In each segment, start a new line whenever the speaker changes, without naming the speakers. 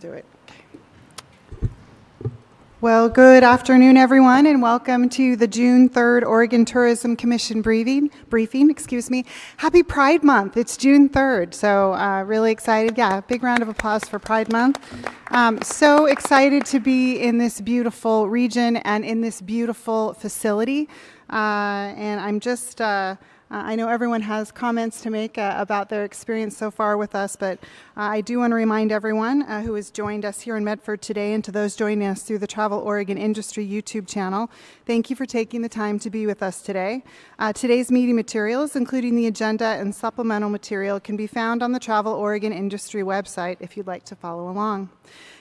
Let's do it. Well, good afternoon, everyone, and welcome to the June 3rd Oregon Tourism Commission briefing. Happy Pride Month. It's June 3rd, so really excited. Yeah, big round of applause for Pride Month. So excited to be in this beautiful region and in this beautiful facility. And I'm just... I know everyone has comments to make about their experience so far with us, but I do want to remind everyone who has joined us here in Medford today and to those joining us through the Travel Oregon Industry YouTube channel, thank you for taking the time to be with us today. Today's meeting materials, including the agenda and supplemental material, can be found on the Travel Oregon Industry website if you'd like to follow along.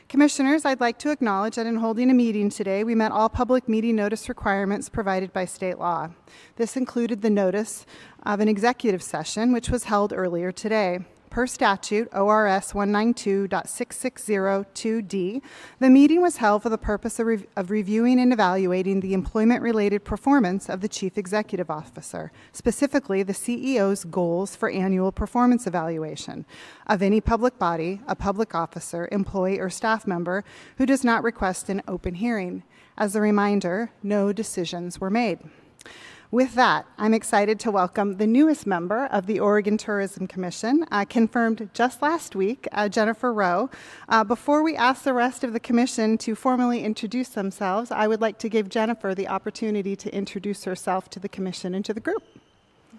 Commissioners, I'd like to acknowledge that in holding a meeting today, we met all public meeting notice requirements provided by state law. This included the notice of an executive session, which was held earlier today. Per statute, ORS 192.6602D, the meeting was held for the purpose of reviewing and evaluating the employment-related performance of the Chief Executive Officer, specifically the CEO's goals for annual performance evaluation of any public body, a public officer, employee, or staff member who does not request an open hearing. As a reminder, no decisions were made. With that, I'm excited to welcome the newest member of the Oregon Tourism Commission, confirmed just last week, Jennifer Rowe. Before we ask the rest of the commission to formally introduce themselves, I would like to give Jennifer the opportunity to introduce herself to the commission and to the group.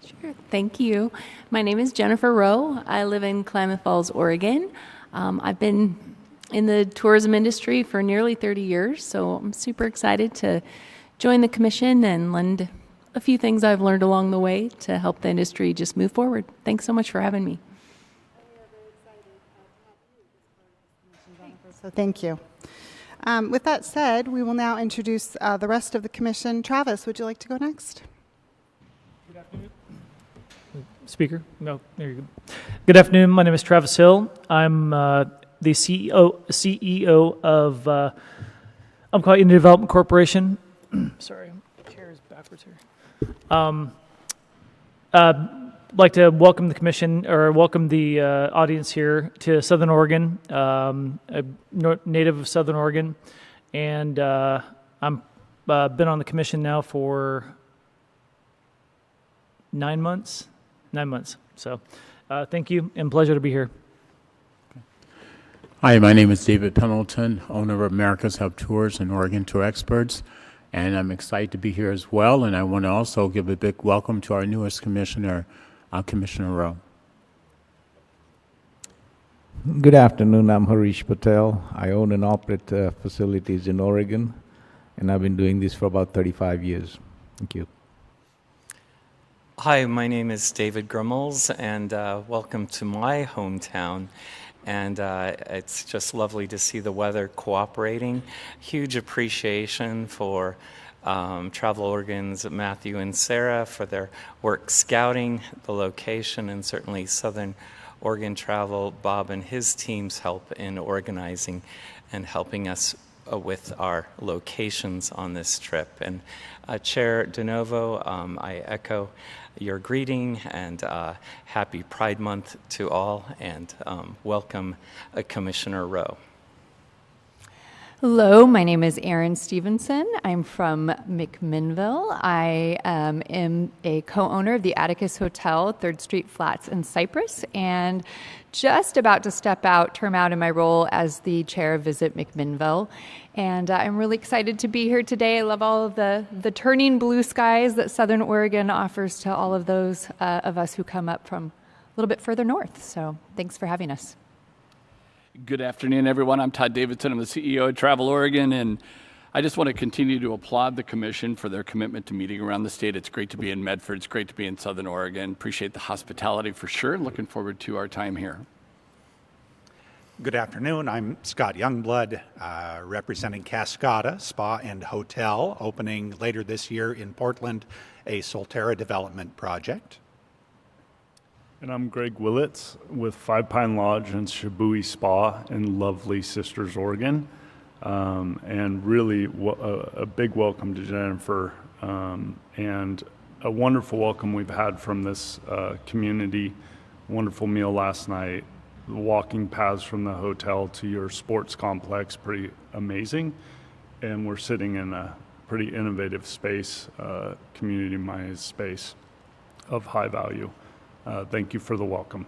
Sure, thank you. My name is Jennifer Rowe. I live in Klamath Falls, Oregon. I've been in the tourism industry for nearly 30 years, so I'm super excited to join the commission and lend a few things I've learned along the way to help the industry just move forward. Thanks so much for having me.
So thank you. With that said, we will now introduce the rest of the commission. Travis, would you like to go next?
Good afternoon. Speaker? No, there you go. Good afternoon. My name is Travis Hill. I'm the CEO of Umpqua Indian Development Corporation. Sorry, chair is backwards here. Like to welcome the commission or welcome the audience here to Southern Oregon. A native of Southern Oregon, and I'm been on the commission now for 9 months. 9 months. So, thank you and pleasure to be here.
Hi, my name is David Pendleton, owner of America's Hub Tours and Oregon Tour Experts. And I'm excited to be here as well. And I want to also give a big welcome to our newest commissioner, Commissioner Rowe.
Good afternoon. I'm Harish Patel. I own and operate facilities in Oregon, and I've been doing this for about 35 years. Thank you.
Hi, my name is David Grummels, and welcome to my hometown. And it's just lovely to see the weather cooperating. Huge appreciation for Travel Oregon's Matthew and Sarah for their work scouting the location, and certainly Southern Oregon Travel, Bob and his team's help in organizing and helping us with our locations on this trip. And Chair DeNovo, I echo your greeting and happy Pride Month to all, and welcome Commissioner Rowe.
Hello, my name is Erin Stevenson. I'm from McMinnville. I am a co-owner of the Atticus Hotel, 3rd Street Flats in Cypress, and just about to term out in my role as the chair of Visit McMinnville. And I'm really excited to be here today. I love all of the turning blue skies that Southern Oregon offers to all of those of us who come up from a little bit further north. So thanks for having us.
Good afternoon, everyone. I'm Todd Davidson. I'm the CEO of Travel Oregon, and I just want to continue to applaud the Commission for their commitment to meeting around the state. It's great to be in Medford. It's great to be in Southern Oregon. Appreciate the hospitality for sure, and looking forward to our time here.
Good afternoon. I'm Scott Youngblood, representing Cascada Spa and Hotel, opening later this year in Portland, a Solterra development project.
And I'm Greg Willits with Five Pine Lodge and Shibui Spa in lovely Sisters, Oregon. And really a big welcome to Jennifer and a wonderful welcome we've had from this community. Wonderful meal last night. walking paths from the hotel to your sports complex pretty amazing. And we're sitting in a pretty innovative space, community-minded space of high value. Thank you for the welcome.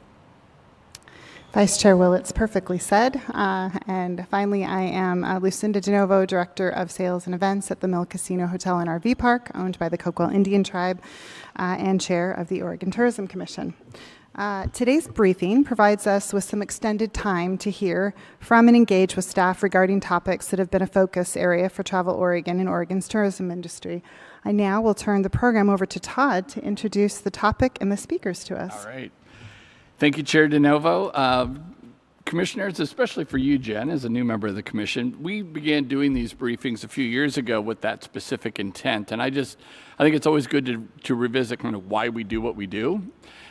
Vice Chair Willits perfectly said. And finally, I am Lucinda DeNovo, Director of Sales and Events at the Mill Casino Hotel and RV Park, owned by the Coquille Indian Tribe, and Chair of the Oregon Tourism Commission. Today's briefing provides us with some extended time to hear from and engage with staff regarding topics that have been a focus area for Travel Oregon and Oregon's tourism industry. I now will turn the program over to Todd to introduce the topic and the speakers to us.
All right. Thank you, Chair DeNovo. Commissioners, especially for you, Jen, as a new member of the commission, we began doing these briefings a few years ago with that specific intent. And I think it's always good to revisit kind of why we do what we do.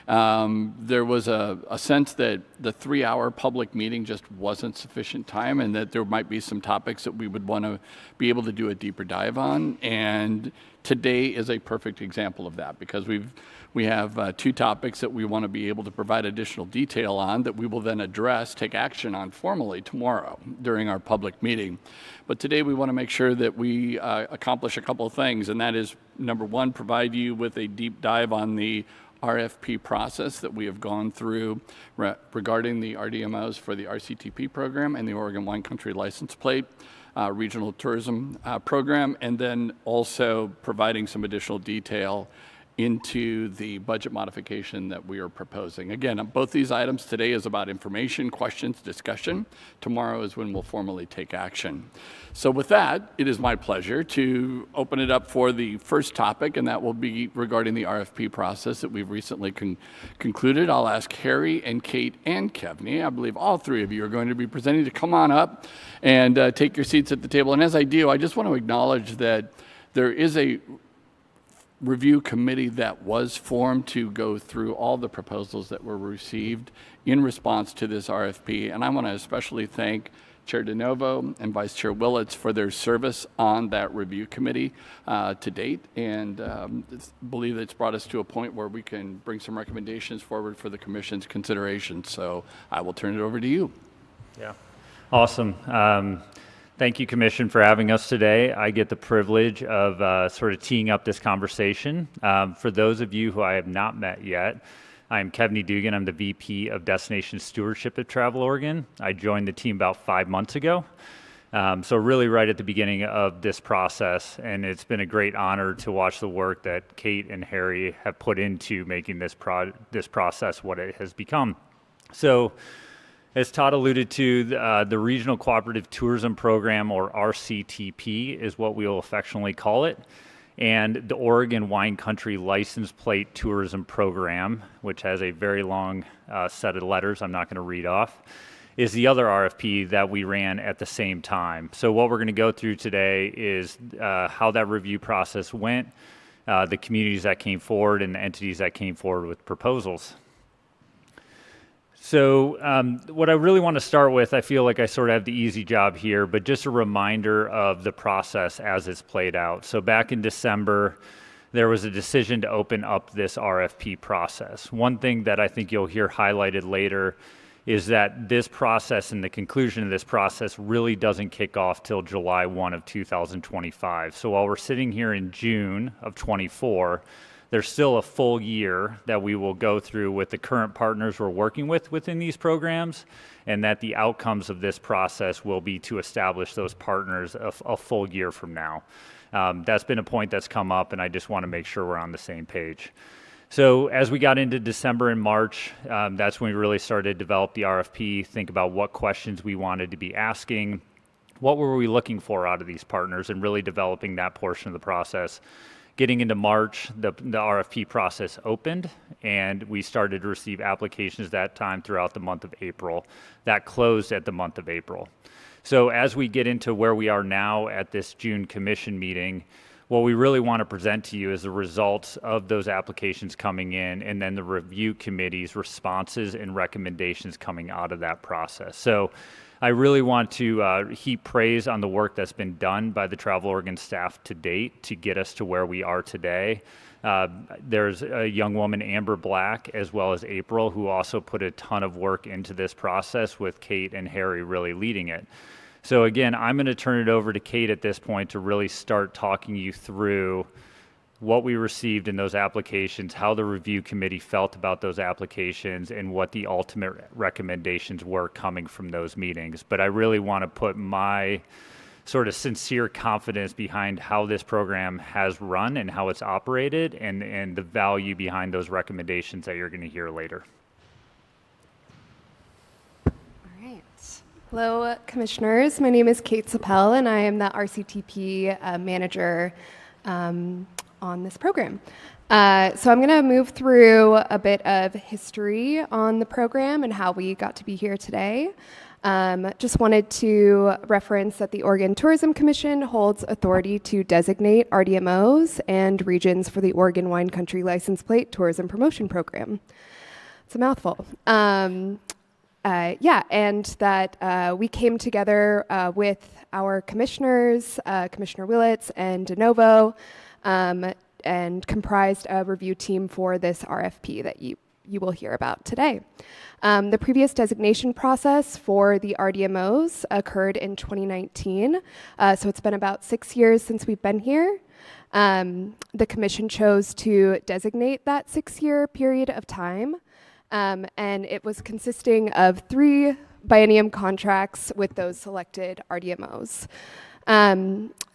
There was a sense that the 3-hour public meeting just wasn't sufficient time, and that there might be some topics that we would want to be able to do a deeper dive on. And today is a perfect example of that, because we have 2 topics that we want to be able to provide additional detail on that we will then address, take action on formally tomorrow during our public meeting. But today we want to make sure that we accomplish a couple of things, and that is, number 1, provide you with a deep dive on the RFP process that we have gone through regarding the RDMOs for the RCTP program and the Oregon Wine Country License Plate Regional Tourism Program, and then also providing some additional detail into the budget modification that we are proposing. Again, both these items today is about information, questions, discussion. Tomorrow is when we'll formally take action. So with that, it is my pleasure to open it up for the first topic, and that will be regarding the RFP process that we've recently concluded. I'll ask Harry and Kate and Kevney, I believe all 3 of you are going to be presenting, to come on up and take your seats at the table. And as I do, I just want to acknowledge that there is a review committee that was formed to go through all the proposals that were received in response to this RFP. And I want to especially thank Chair DeNovo and Vice Chair Willits for their service on that review committee to date, and believe it's brought us to a point where we can bring some recommendations forward for the Commission's consideration. So I will turn it over to you.
Yeah, awesome. Thank you, Commission, for having us today. I get the privilege of sort of teeing up this conversation. For those of you who I have not met yet, I'm Kevney Dugan. I'm the VP of Destination Stewardship at Travel Oregon. I joined the team about 5 months ago, so really right at the beginning of this process, and it's been a great honor to watch the work that Kate and Harry have put into making this process what it has become. So, as Todd alluded to, the Regional Cooperative Tourism Program, or RCTP, is what we will affectionately call it. And the Oregon Wine Country License Plate Tourism Program, which has a very long set of letters I'm not going to read off, is the other RFP that we ran at the same time. So what we're going to go through today is how that review process went, the communities that came forward, and the entities that came forward with proposals. So what I really want to start with, I feel like I sort of have the easy job here, but just a reminder of the process as it's played out. So back in December, there was a decision to open up this RFP process. One thing that I think you'll hear highlighted later is that this process and the conclusion of this process really doesn't kick off till July 1 of 2025. So while we're sitting here in June of 24, there's still a full year that we will go through with the current partners we're working with within these programs, and that the outcomes of this process will be to establish those partners a full year from now. That's been a point that's come up, and I just want to make sure we're on the same page. So as we got into December and March, that's when we really started to develop the RFP, think about what questions we wanted to be asking, what were we looking for out of these partners, and really developing that portion of the process. Getting into March, the RFP process opened, and we started to receive applications that time throughout the month of April. That closed at the month of April. So as we get into where we are now at this June commission meeting, what we really want to present to you is the results of those applications coming in, and then the review committee's responses and recommendations coming out of that process. So I really want to heap praise on the work that's been done by the Travel Oregon staff to date to get us to where we are today. There's a young woman, Amber Black, as well as April, who also put a ton of work into this process, with Kate and Harry really leading it. So again, I'm going to turn it over to Kate at this point to really start talking you through what we received in those applications, how the review committee felt about those applications, and what the ultimate recommendations were coming from those meetings. But I really want to put my sort of sincere confidence behind how this program has run and how it's operated, and the value behind those recommendations that you're going to hear later.
All right. Hello, commissioners. My name is Kate Sapel, and I am the RCTP manager on this program. So I'm going to move through a bit of history on the program and how we got to be here today. Just wanted to reference that the Oregon Tourism Commission holds authority to designate RDMOs and regions for the Oregon Wine Country License Plate Tourism Promotion Program. It's a mouthful. And that we came together with our commissioners, Commissioner Willits and DeNovo, and comprised a review team for this RFP that you will hear about today. The previous designation process for the RDMOs occurred in 2019, so it's been about 6 years since we've been here. The commission chose to designate that 6-year period of time, and it was consisting of 3 biennium contracts with those selected RDMOs.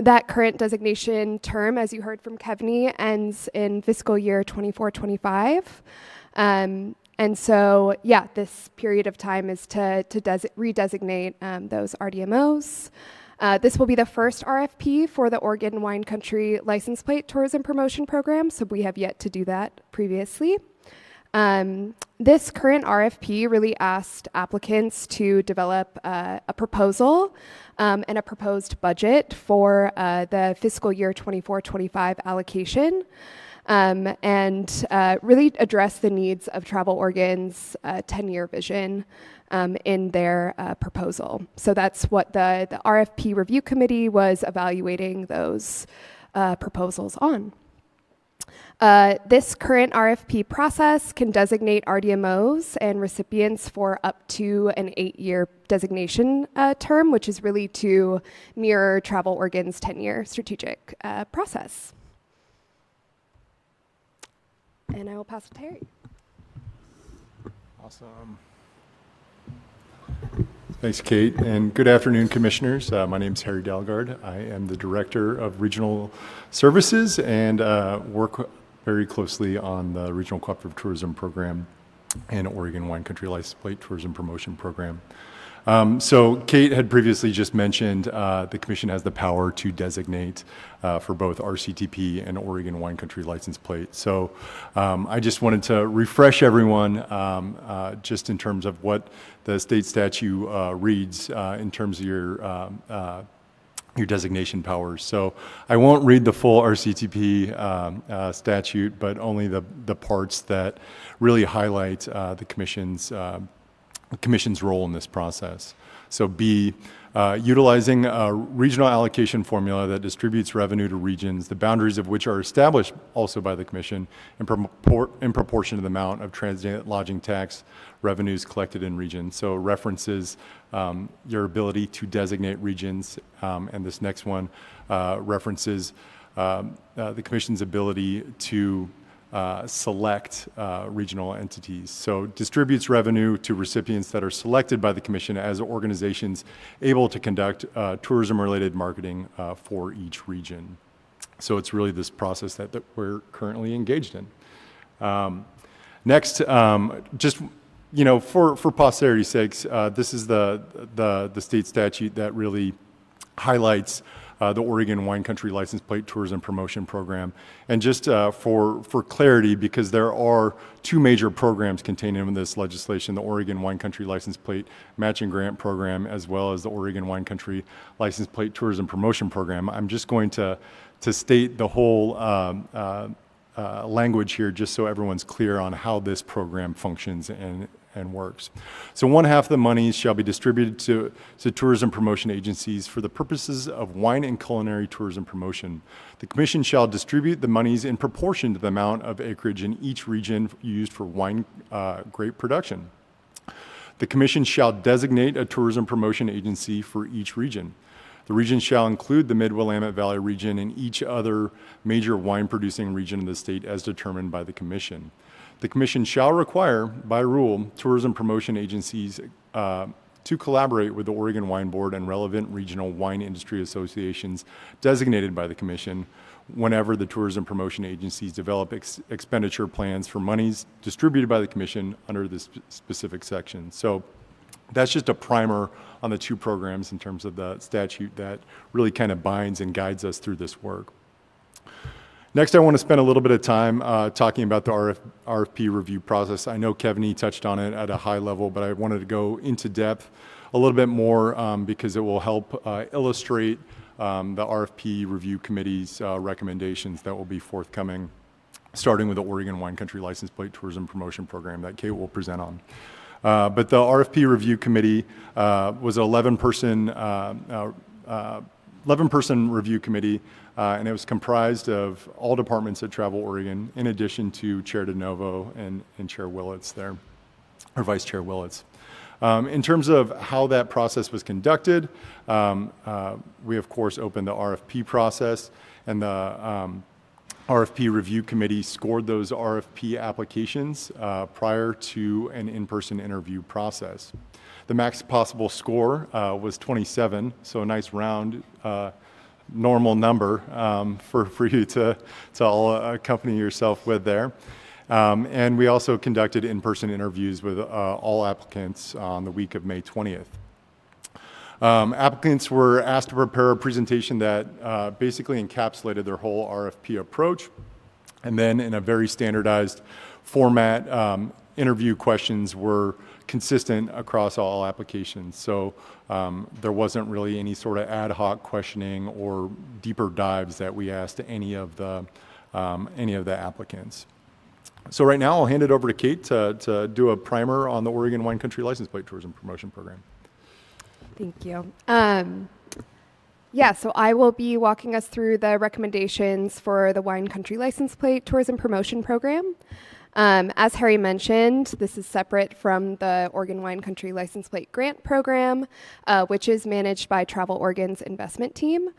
That current designation term, as you heard from Kevney, ends in fiscal year 24-25. And so, this period of time is to redesignate those RDMOs. This will be the first RFP for the Oregon Wine Country License Plate Tourism Promotion Program, so we have yet to do that previously. This current RFP really asked applicants to develop a proposal and a proposed budget for the fiscal year 24-25 allocation, and really address the needs of Travel Oregon's 10-year vision in their proposal. So that's what the RFP review committee was evaluating those proposals on. This current RFP process can designate RDMOs and recipients for up to an 8-year designation term, which is really to mirror Travel Oregon's 10-year strategic process. And I will pass it to Harry.
Awesome. Thanks, Kate, and good afternoon, commissioners. My name is Harry Dalgard. I am the Director of Regional Services and work very closely on the Regional Cooperative Tourism Program and Oregon Wine Country License Plate Tourism Promotion Program. So Kate had previously just mentioned the Commission has the power to designate for both RCTP and Oregon Wine Country License Plate. So I just wanted to refresh everyone just in terms of what the state statute reads in terms of your designation powers. So I won't read the full RCTP statute, but only the parts that really highlight the Commission's role in this process. So B, utilizing a regional allocation formula that distributes revenue to regions, the boundaries of which are established also by the Commission in proportion to the amount of transient lodging tax revenues collected in regions. So references your ability to designate regions, and this next one references the Commission's ability to select regional entities. So distributes revenue to recipients that are selected by the Commission as organizations able to conduct tourism-related marketing for each region. So it's really this process that we're currently engaged in. Next, just for posterity's sakes, this is the state statute that really highlights the Oregon Wine Country License Plate Tourism Promotion Program. And just for clarity, because there are 2 major programs contained in this legislation, the Oregon Wine Country License Plate Matching Grant Program, as well as the Oregon Wine Country License Plate Tourism Promotion Program. I'm just going to state the whole language here just so everyone's clear on how this program functions and works. So one half of the monies shall be distributed to tourism promotion agencies for the purposes of wine and culinary tourism promotion. The Commission shall distribute the monies in proportion to the amount of acreage in each region used for wine grape production. The Commission shall designate a tourism promotion agency for each region. The region shall include the Mid-Willamette Valley region and each other major wine-producing region of the state as determined by the Commission. The Commission shall require, by rule, tourism promotion agencies to collaborate with the Oregon Wine Board and relevant regional wine industry associations designated by the Commission whenever the tourism promotion agencies develop expenditure plans for monies distributed by the Commission under this specific section. So that's just a primer on the two programs in terms of the statute that really kind of binds and guides us through this work. Next, I want to spend a little bit of time talking about the RFP review process. I know Kevin touched on it at a high level, but I wanted to go into depth a little bit more because it will help illustrate the RFP review committee's recommendations that will be forthcoming, starting with the Oregon Wine Country License Plate Tourism Promotion Program that Kate will present on. But the RFP review committee was an 11-person review committee, and it was comprised of all departments at Travel Oregon, in addition to Chair DeNovo and Chair Willits there, or Vice Chair Willits. In terms of how that process was conducted, we of course opened the RFP process, and the RFP review committee scored those RFP applications prior to an in-person interview process. The max possible score was 27, so a nice round, normal number for you to all accompany yourself with there. And we also conducted in-person interviews with all applicants on the week of May 20th. Applicants were asked to prepare a presentation that basically encapsulated their whole RFP approach, and then in a very standardized format, interview questions were consistent across all applications. So there wasn't really any sort of ad hoc questioning or deeper dives that we asked any of the applicants. So right now I'll hand it over to Kate to do a primer on the Oregon Wine Country License Plate Tourism Promotion Program.
Thank you. So I will be walking us through the recommendations for the Wine Country License Plate Tourism Promotion Program. As Harry mentioned, this is separate from the Oregon Wine Country License Plate Grant Program, which is managed by Travel Oregon's investment team.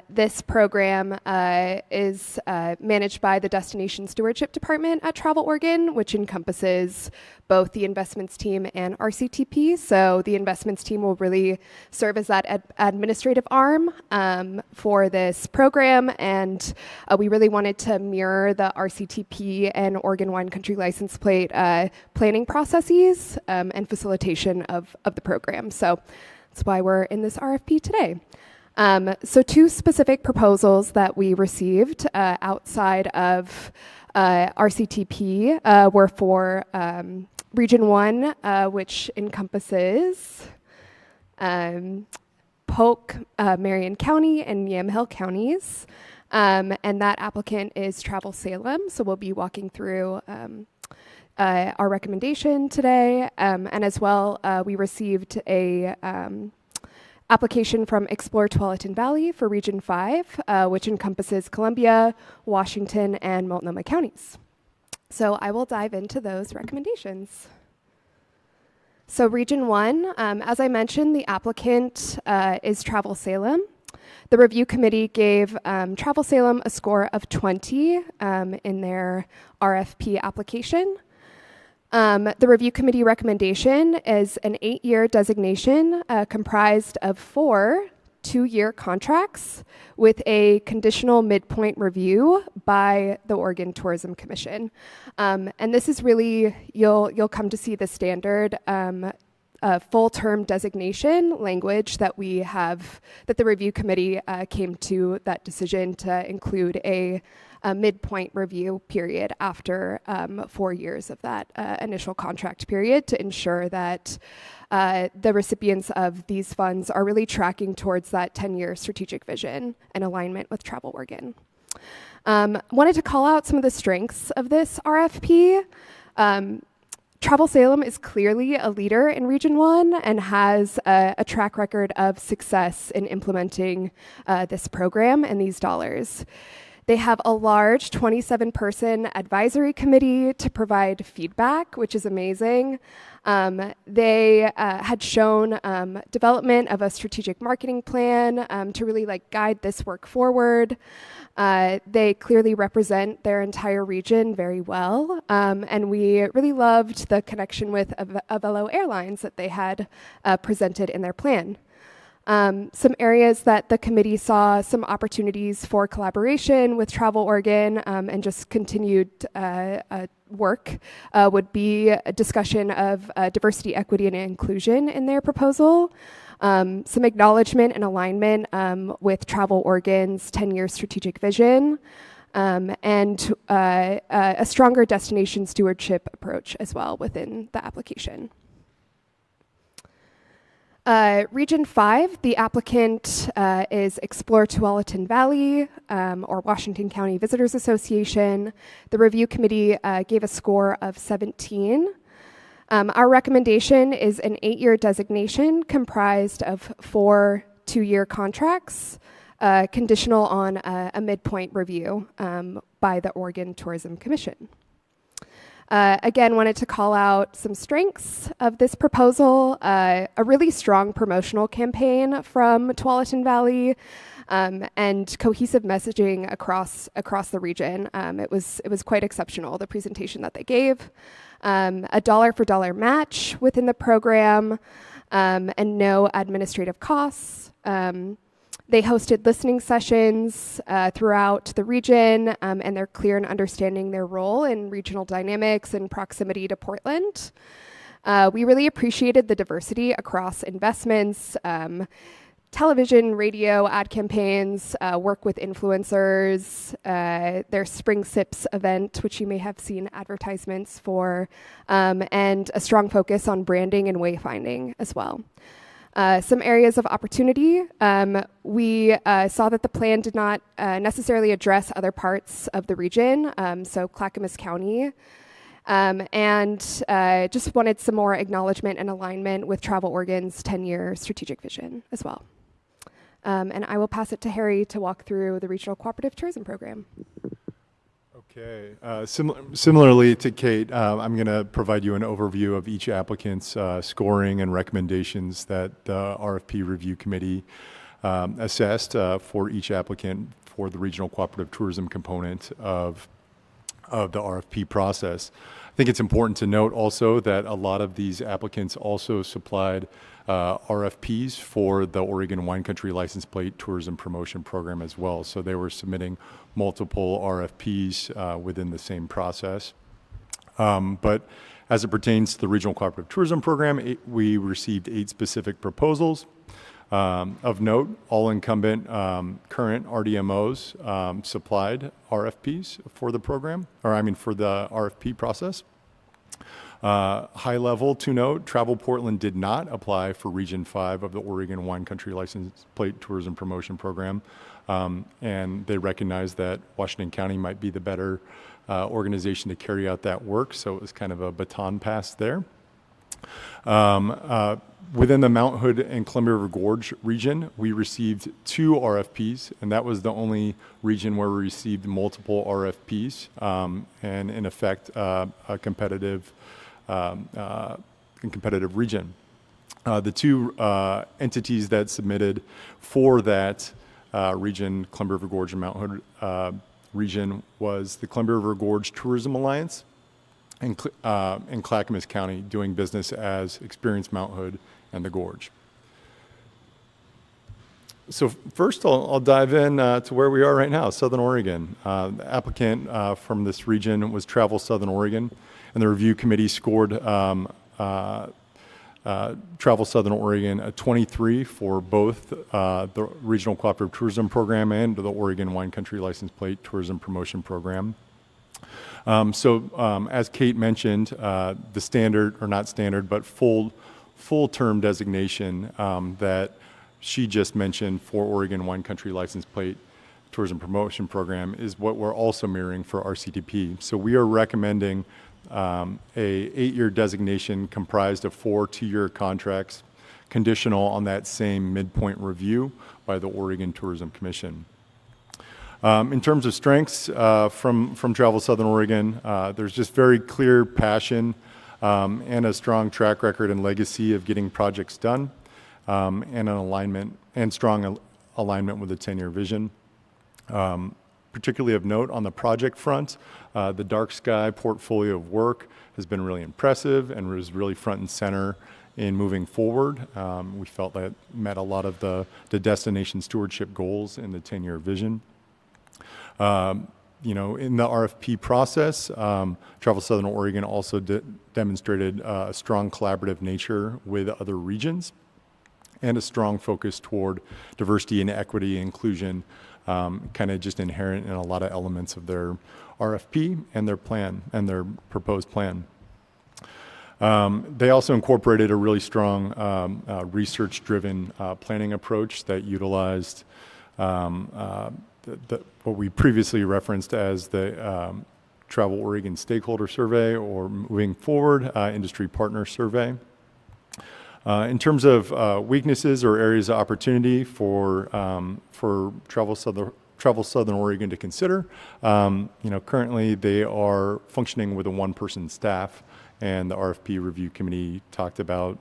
This program is managed by the Destination Stewardship Department at Travel Oregon, which encompasses both the investments team and RCTP. So the investments team will really serve as that administrative arm for this program, and we really wanted to mirror the RCTP and Oregon Wine Country License Plate planning processes and facilitation of the program. So that's why we're in this RFP today. So two specific proposals that we received outside of RCTP were for Region 1, which encompasses Polk, Marion County, and Yamhill counties. And that applicant is Travel Salem, so we'll be walking through our recommendation today. And as well, we received a application from Explore Tualatin Valley for Region 5, which encompasses Columbia, Washington, and Multnomah counties. So I will dive into those recommendations. So Region 1, as I mentioned, the applicant is Travel Salem. The review committee gave Travel Salem a score of 20 in their RFP application. The review committee recommendation is an 8-year designation comprised of 4 2-year contracts with a conditional midpoint review by the Oregon Tourism Commission. And this is really, you'll come to see the standard full-term designation language that we have, that the review committee came to that decision to include a midpoint review period after 4 years of that initial contract period to ensure that the recipients of these funds are really tracking towards that 10-year strategic vision and alignment with Travel Oregon. Wanted to call out some of the strengths of this RFP. Travel Salem is clearly a leader in Region 1 and has a track record of success in implementing this program and these dollars. They have a large 27-person advisory committee to provide feedback, which is amazing. They had shown development of a strategic marketing plan to really guide this work forward. They clearly represent their entire region very well, and we really loved the connection with Avelo Airlines that they had presented in their plan. Some areas that the committee saw some opportunities for collaboration with Travel Oregon and just continued work would be a discussion of diversity, equity, and inclusion in their proposal, some acknowledgement and alignment with Travel Oregon's 10-year strategic vision, and a stronger destination stewardship approach as well within the application. Region 5, the applicant is Explore Tualatin Valley, or Washington County Visitors Association. The review committee gave a score of 17. Our recommendation is an 8-year designation comprised of 4 2-year contracts, conditional on a midpoint review by the Oregon Tourism Commission. Again, wanted to call out some strengths of this proposal, a really strong promotional campaign from Tualatin Valley, and cohesive messaging across the region. It was quite exceptional, the presentation that they gave. A dollar-for-dollar match within the program, and no administrative costs. They hosted listening sessions throughout the region, and they're clear in understanding their role in regional dynamics and proximity to Portland. We really appreciated the diversity across investments, television, radio, ad campaigns, work with influencers, their Spring Sips event, which you may have seen advertisements for, and a strong focus on branding and wayfinding as well. Some areas of opportunity. We saw that the plan did not necessarily address other parts of the region, so Clackamas County, and just wanted some more acknowledgement and alignment with Travel Oregon's 10-year strategic vision as well. And I will pass it to Harry to walk through the Regional Cooperative Tourism Program.
Okay. Similarly to Kate, I'm going to provide you an overview of each applicant's scoring and recommendations that the RFP Review Committee assessed for each applicant for the Regional Cooperative Tourism component of the RFP process. I think it's important to note also that a lot of these applicants also supplied RFPs for the Oregon Wine Country License Plate Tourism Promotion Program as well. So they were submitting multiple RFPs within the same process. But as it pertains to the Regional Cooperative Tourism Program, we received 8 specific proposals. Of note, all incumbent current RDMOs supplied RFPs for the program, for the RFP process. High level to note, Travel Portland did not apply for Region 5 of the Oregon Wine Country License Plate Tourism Promotion Program, and they recognized that Washington County might be the better organization to carry out that work, so it was kind of a baton pass there. Within the Mount Hood and Columbia River Gorge region, we received 2 RFPs, and that was the only region where we received multiple RFPs, and in effect, a competitive region. The 2 entities that submitted for that region, Columbia River Gorge and Mount Hood region, was the Columbia River Gorge Tourism Alliance and Clackamas County, doing business as Experience Mount Hood and the Gorge. So first, I'll dive in to where we are right now, Southern Oregon. The applicant from this region was Travel Southern Oregon, and the review committee scored Travel Southern Oregon a 23 for both the Regional Cooperative Tourism Program and the Oregon Wine Country License Plate Tourism Promotion Program. As Kate mentioned, the standard, or not standard, but full term designation that she just mentioned for Oregon Wine Country License Plate Tourism Promotion Program is what we're also mirroring for RCTP. So we are recommending a 8-year designation comprised of 4 2-year contracts, conditional on that same midpoint review by the Oregon Tourism Commission. In terms of strengths from Travel Southern Oregon, there's just very clear passion and a strong track record and legacy of getting projects done, and strong alignment with the 10-year vision. Particularly of note on the project front, the Dark Sky portfolio of work has been really impressive and was really front and center in moving forward. We felt that met a lot of the destination stewardship goals in the 10-year vision. In the RFP process, Travel Southern Oregon also demonstrated a strong collaborative nature with other regions and a strong focus toward diversity and equity inclusion, kind of just inherent in a lot of elements of their RFP and their plan and their proposed plan. They also incorporated a really strong research-driven planning approach that utilized what we previously referenced as the Travel Oregon Stakeholder Survey, or moving forward, Industry Partner Survey. In terms of weaknesses or areas of opportunity for Travel Southern Oregon to consider, currently they are functioning with a one-person staff, and the RFP review committee talked about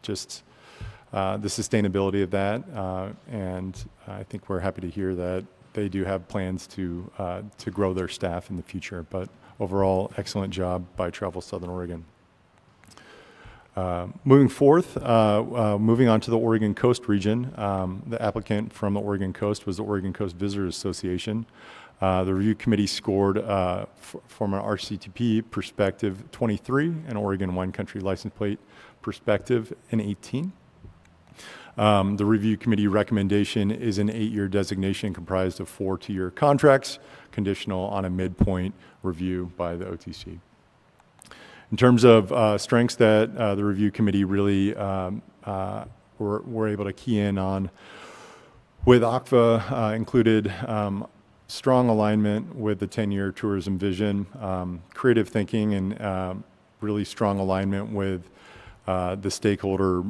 just the sustainability of that, and I think we're happy to hear that they do have plans to grow their staff in the future. But overall, excellent job by Travel Southern Oregon. Moving on to the Oregon Coast region, the applicant from the Oregon Coast was the Oregon Coast Visitors Association. The review committee scored from an RCTP perspective 23, an Oregon Wine Country license plate perspective an 18. The review committee recommendation is an 8-year designation comprised of 4 2-year contracts, conditional on a midpoint review by the OTC. In terms of strengths that the review committee really were able to key in on with ACVA, included strong alignment with the 10-year tourism vision, creative thinking, and really strong alignment with the stakeholder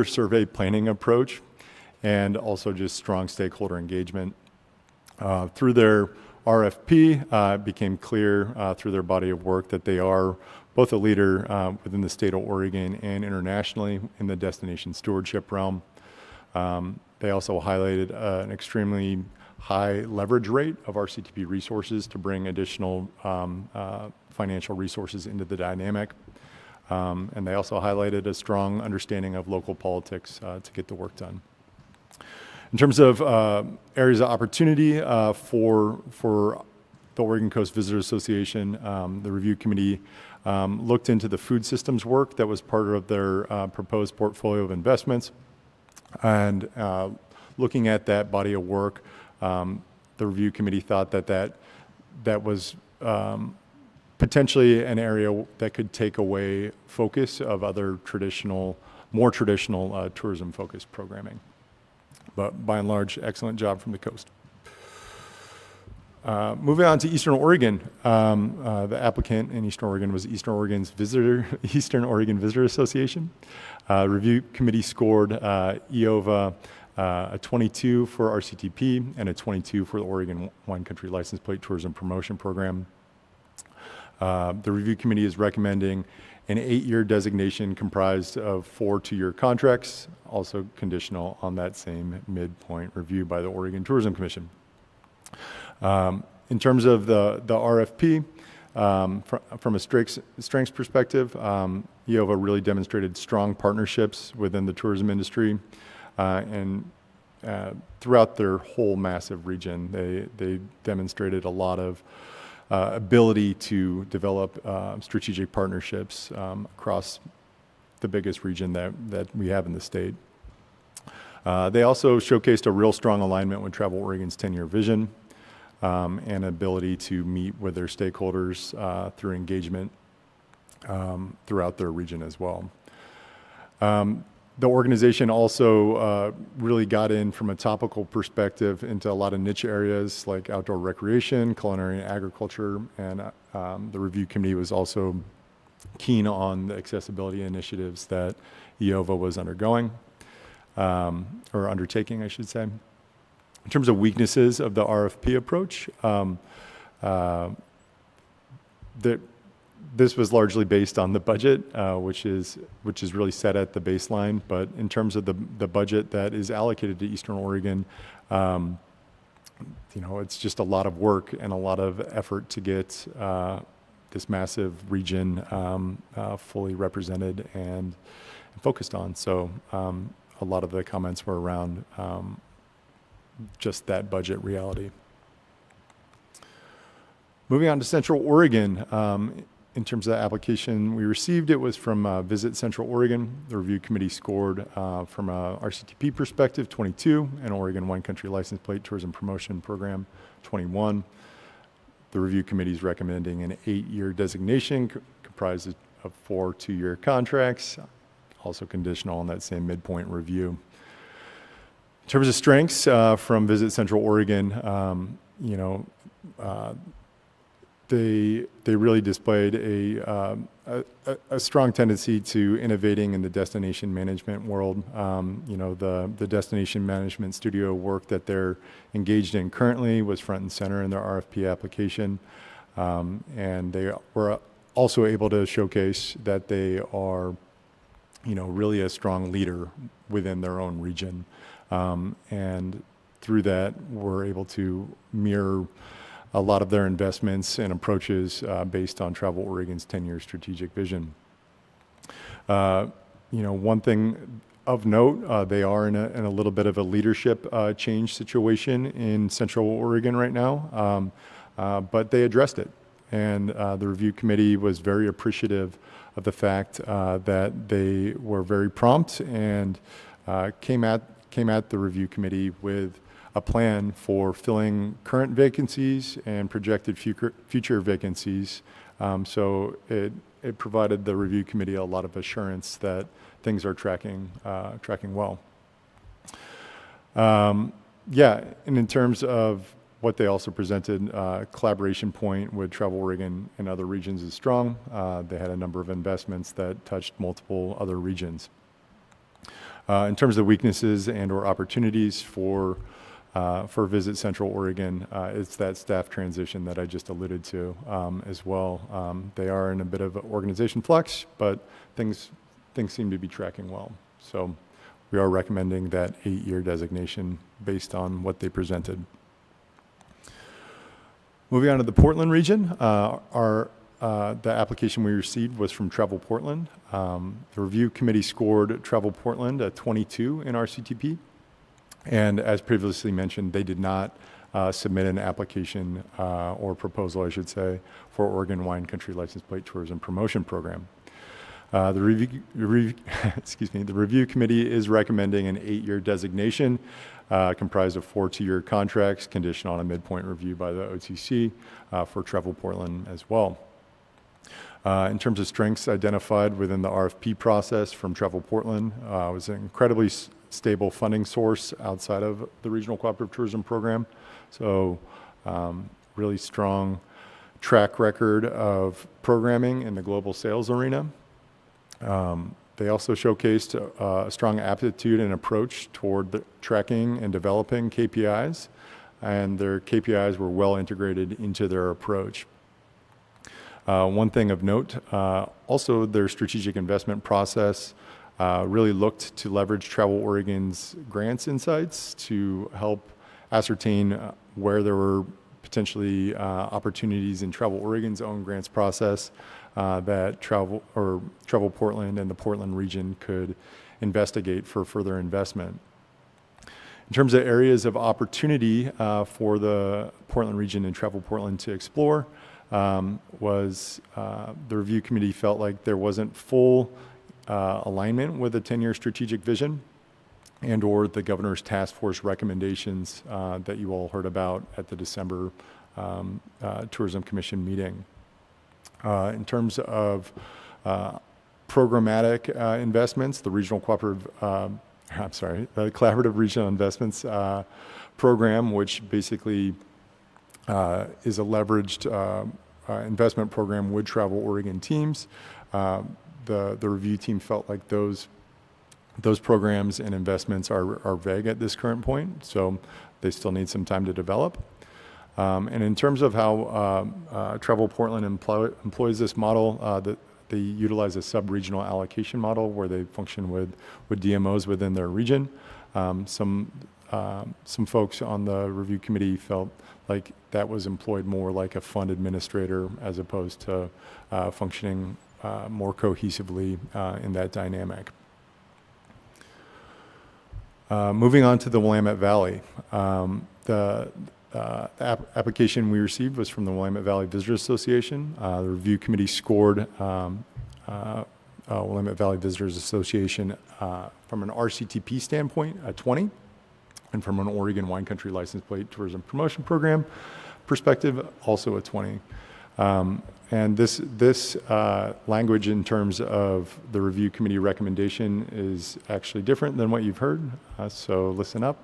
survey planning approach, and also just strong stakeholder engagement. Through their RFP, it became clear through their body of work that they are both a leader within the state of Oregon and internationally in the destination stewardship realm. They also highlighted an extremely high leverage rate of RCTP resources to bring additional financial resources into the dynamic. And they also highlighted a strong understanding of local politics to get the work done. In terms of areas of opportunity for the Oregon Coast Visitors Association, the review committee looked into the food systems work that was part of their proposed portfolio of investments. And looking at that body of work, the review committee thought that was potentially an area that could take away focus of other more traditional tourism-focused programming. But by and large, excellent job from the coast. Moving on to Eastern Oregon, the applicant in Eastern Oregon was Eastern Oregon Visitor Association. Review committee scored EOVA a 22 for RCTP and a 22 for the Oregon Wine Country License Plate Tourism Promotion Program. The review committee is recommending an 8-year designation comprised of 4 2-year contracts, also conditional on that same midpoint review by the Oregon Tourism Commission. In terms of the RFP, from a strengths perspective, EOVA really demonstrated strong partnerships within the tourism industry, and throughout their whole massive region, they demonstrated a lot of ability to develop strategic partnerships across the biggest region that we have in the state. They also showcased a real strong alignment with Travel Oregon's 10-year vision, and ability to meet with their stakeholders through engagement throughout their region as well. The organization also really got in from a topical perspective into a lot of niche areas like outdoor recreation, culinary and agriculture, and the review committee was also keen on the accessibility initiatives that EOVA was undergoing, or undertaking, I should say. In terms of weaknesses of the RFP approach, this was largely based on the budget, which is really set at the baseline. But in terms of the budget that is allocated to Eastern Oregon, it's just a lot of work and a lot of effort to get this massive region fully represented and focused on. So a lot of the comments were around just that budget reality. Moving on to Central Oregon, in terms of the application we received, it was from Visit Central Oregon. The review committee scored from a RCTP perspective 22, and Oregon Wine Country License Plate Tourism Promotion Program 21. The review committee is recommending an 8-year designation comprised of 4 2-year contracts, also conditional on that same midpoint review. In terms of strengths from Visit Central Oregon, they really displayed a strong tendency to innovating in the destination management world. The destination management studio work that they're engaged in currently was front and center in their RFP application, and they were also able to showcase that they are, really a strong leader within their own region, and through that, we're able to mirror a lot of their investments and approaches based on Travel Oregon's 10-year strategic vision. One thing of note, they are in a little bit of a leadership change situation in Central Oregon right now, but they addressed it. And the review committee was very appreciative of the fact that they were very prompt and came at the review committee with a plan for filling current vacancies and projected future vacancies. So it provided the review committee a lot of assurance that things are tracking well. And in terms of what they also presented, collaboration point with Travel Oregon and other regions is strong. They had a number of investments that touched multiple other regions. In terms of weaknesses and or opportunities for Visit Central Oregon, it's that staff transition that I just alluded to as well. They are in a bit of organization flux, but things seem to be tracking well. So we are recommending that 8-year designation based on what they presented. Moving on to the Portland region, the application we received was from Travel Portland. The review committee scored Travel Portland a 22 in RCTP. And as previously mentioned, they did not submit an application or proposal, I should say, for Oregon Wine Country License Plate Tourism Promotion Program. The review committee is recommending an 8-year designation comprised of 4 2-year contracts, conditional on a midpoint review by the OTC for Travel Portland as well. In terms of strengths identified within the RFP process from Travel Portland, was an incredibly stable funding source outside of the Regional Cooperative Tourism Program. So really strong track record of programming in the global sales arena. They also showcased a strong aptitude and approach toward tracking and developing KPIs, and their KPIs were well integrated into their approach. One thing of note, also their strategic investment process really looked to leverage Travel Oregon's grants insights to help ascertain where there were potentially opportunities in Travel Oregon's own grants process that Travel Portland and the Portland region could investigate for further investment. In terms of areas of opportunity for the Portland region and Travel Portland to explore, was the review committee felt like there wasn't full alignment with the 10-year strategic vision and or the governor's task force recommendations that you all heard about at the December Tourism Commission meeting. In terms of programmatic investments, the regional cooperative, the collaborative regional investments program, which basically is a leveraged investment program with Travel Oregon teams. The review team felt like those programs and investments are vague at this current point, so they still need some time to develop. And in terms of how Travel Portland employs this model, they utilize a sub-regional allocation model where they function with DMOs within their region. Some folks on the review committee felt like that was employed more like a fund administrator as opposed to functioning more cohesively in that dynamic. Moving on to the Willamette Valley. The application we received was from the Willamette Valley Visitors Association. The review committee scored Willamette Valley Visitors Association from an RCTP standpoint a 20, and from an Oregon Wine Country License Plate Tourism Promotion Program perspective, also a 20. And this language in terms of the review committee recommendation is actually different than what you've heard, so listen up.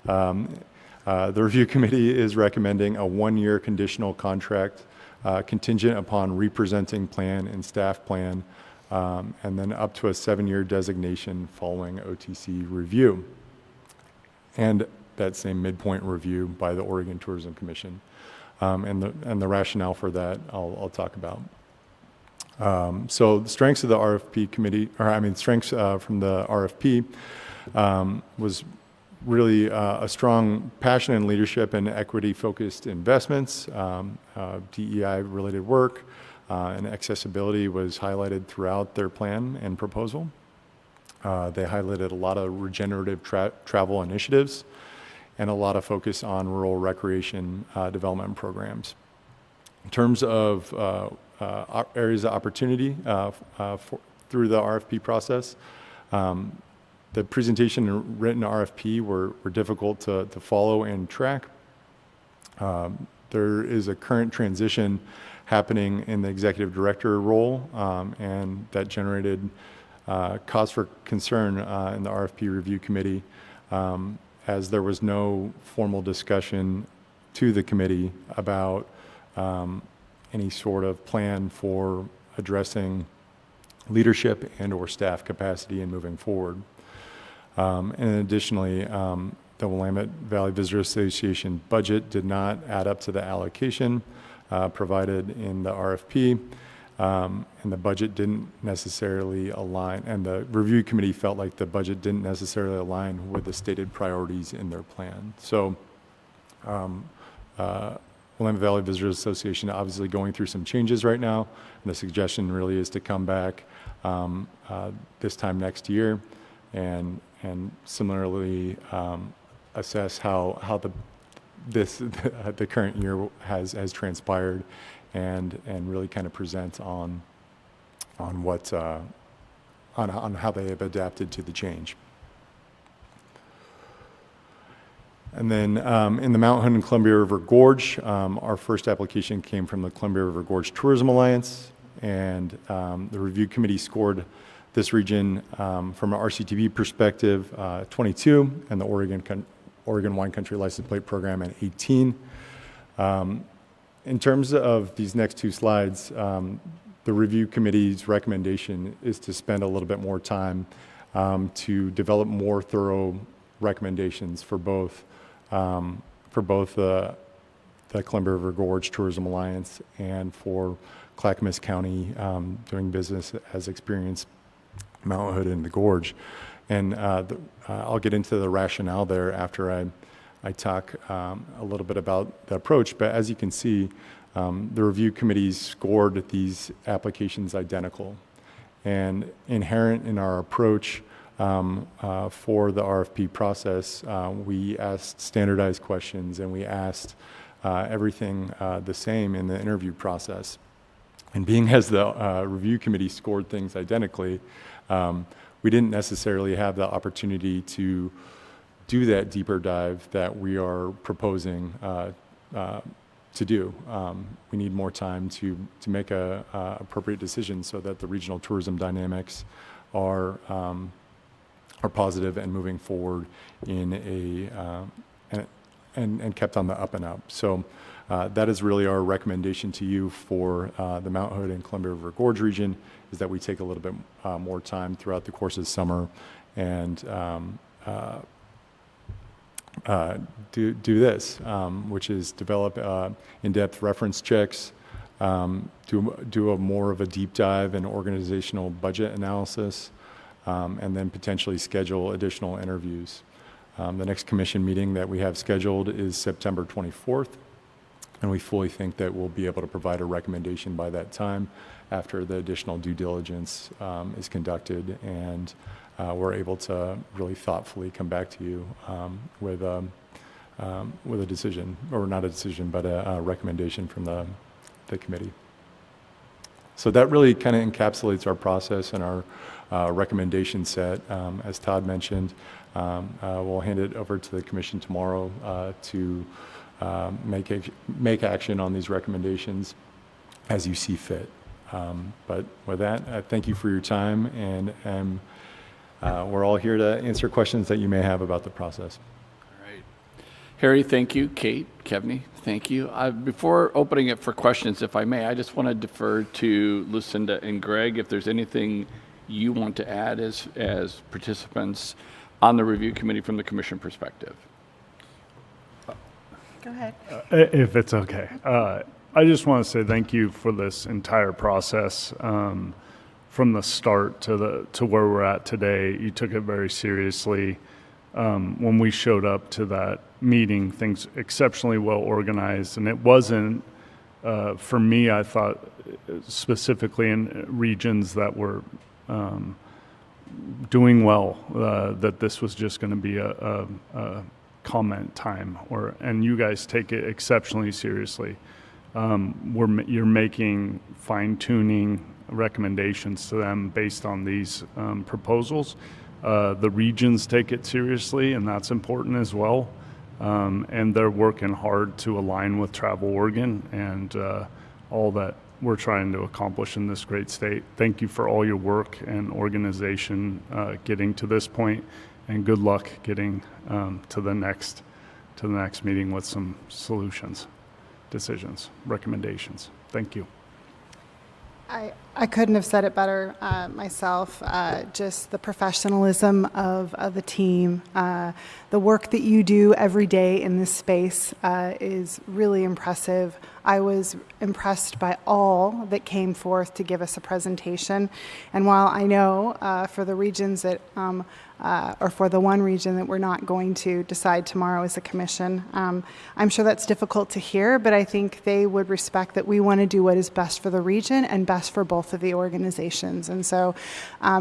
The review committee is recommending a 1-year conditional contract contingent upon representing plan and staff plan, and then up to a 7-year designation following OTC review, and that same midpoint review by the Oregon Tourism Commission. And the rationale for that I'll talk about. So the strengths of the RFP committee, strengths from the RFP was really a strong passion and leadership and equity-focused investments, DEI-related work, and accessibility was highlighted throughout their plan and proposal. They highlighted a lot of regenerative travel initiatives and a lot of focus on rural recreation development programs. In terms of areas of opportunity through the RFP process, the presentation and written RFP were difficult to follow and track. There is a current transition happening in the executive director role, and that generated cause for concern in the RFP review committee, as there was no formal discussion to the committee about any sort of plan for addressing leadership and or staff capacity and moving forward. And additionally, the Willamette Valley Visitors Association budget did not add up to the allocation provided in the RFP, and the budget didn't necessarily align, and the review committee felt like the budget didn't necessarily align with the stated priorities in their plan. So Willamette Valley Visitors Association obviously going through some changes right now, and the suggestion really is to come back this time next year and similarly assess how the current year has transpired, and really kind of present on what on how they have adapted to the change. And then in the Mount Hood and Columbia River Gorge, our first application came from the Columbia River Gorge Tourism Alliance, and the review committee scored this region from an RCTP perspective 22, and the Oregon Wine Country License Plate Program at 18. In terms of these next two slides, the review committee's recommendation is to spend a little bit more time to develop more thorough recommendations for both the Columbia River Gorge Tourism Alliance and for Clackamas County doing business as experienced Mount Hood and the Gorge. And I'll get into the rationale there after I talk a little bit about the approach. But as you can see, the review committees scored these applications identical. And inherent in our approach for the RFP process, we asked standardized questions, and we asked everything the same in the interview process. And being as the review committee scored things identically, we didn't necessarily have the opportunity to do that deeper dive that we are proposing to do. We need more time to make a appropriate decision so that the regional tourism dynamics are positive and moving forward in and kept on the up and up. So that is really our recommendation to you for the Mount Hood and Columbia River Gorge region, is that we take a little bit more time throughout the course of the summer and do this, which is develop in-depth reference checks, do a more of a deep dive and organizational budget analysis, and then potentially schedule additional interviews. The next commission meeting that we have scheduled is September 24th, and we fully think that we'll be able to provide a recommendation by that time after the additional due diligence is conducted, and we're able to really thoughtfully come back to you with a decision, or not a decision, but a recommendation from the committee. So that really kind of encapsulates our process and our recommendation set. As Todd mentioned, we'll hand it over to the commission tomorrow to make action on these recommendations as you see fit. But with that, thank you for your time, and we're all here to answer questions that you may have about the process.
All right. Harry, thank you. Kate, Kevney, thank you. Before opening it for questions, if I may, I just want to defer to Lucinda and Greg if there's anything you want to add as participants on the review committee from the commission perspective.
Go ahead.
If it's okay. I just want to say thank you for this entire process. From the start to where we're at today, you took it very seriously. When we showed up to that meeting, things exceptionally well organized, and it wasn't, for me, I thought specifically in regions that were doing well, that this was just going to be a comment time, and you guys take it exceptionally seriously. You're making fine-tuning recommendations to them based on these proposals. The regions take it seriously, and that's important as well. And they're working hard to align with Travel Oregon and all that we're trying to accomplish in this great state. Thank you for all your work and organization getting to this point, and good luck getting to the next meeting with some solutions, decisions, recommendations. Thank you.
I couldn't have said it better myself. Just the professionalism of the team, the work that you do every day in this space is really impressive. I was impressed by all that came forth to give us a presentation. And while I know for the regions that, or for the one region that we're not going to decide tomorrow as a commission, I'm sure that's difficult to hear, but I think they would respect that we want to do what is best for the region and best for both of the organizations. And so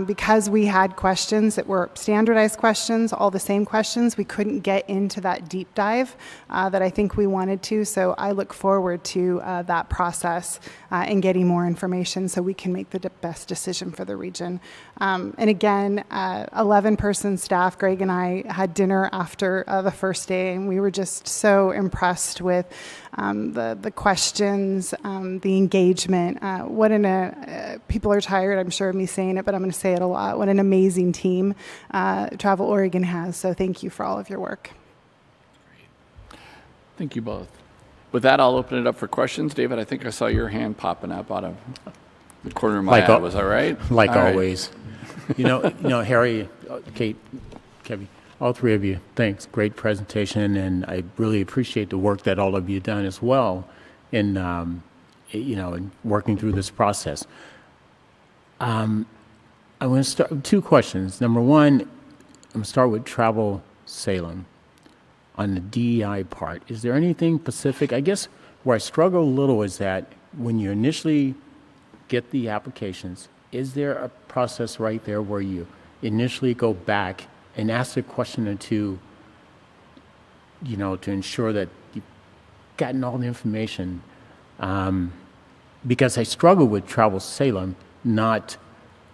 because we had questions that were standardized questions, all the same questions, we couldn't get into that deep dive that I think we wanted to. So I look forward to that process and getting more information so we can make the best decision for the region. And again, 11-person staff, Greg and I had dinner after the first day, and we were just so impressed with the questions, the engagement. People are tired, I'm sure, of me saying it, but I'm going to say it a lot. What an amazing team Travel Oregon has. So thank you for all of your work.
Great. Thank you both. With that, I'll open it up for questions. David, I think I saw your hand popping up out of the corner of my eye. Was that right?
Like
all
always. Right. you know, Harry, Kate, Kevin, all three of you, thanks. Great presentation, and I really appreciate the work that all of you done as well in, in working through this process. I want to start with two questions. Number one, I'm going to start with Travel Salem. On the DEI part, is there anything specific? I guess where I struggle a little is that when you initially get the applications, is there a process right there where you initially go back and ask a question or two, to ensure that you've gotten all the information? Because I struggle with Travel Salem, not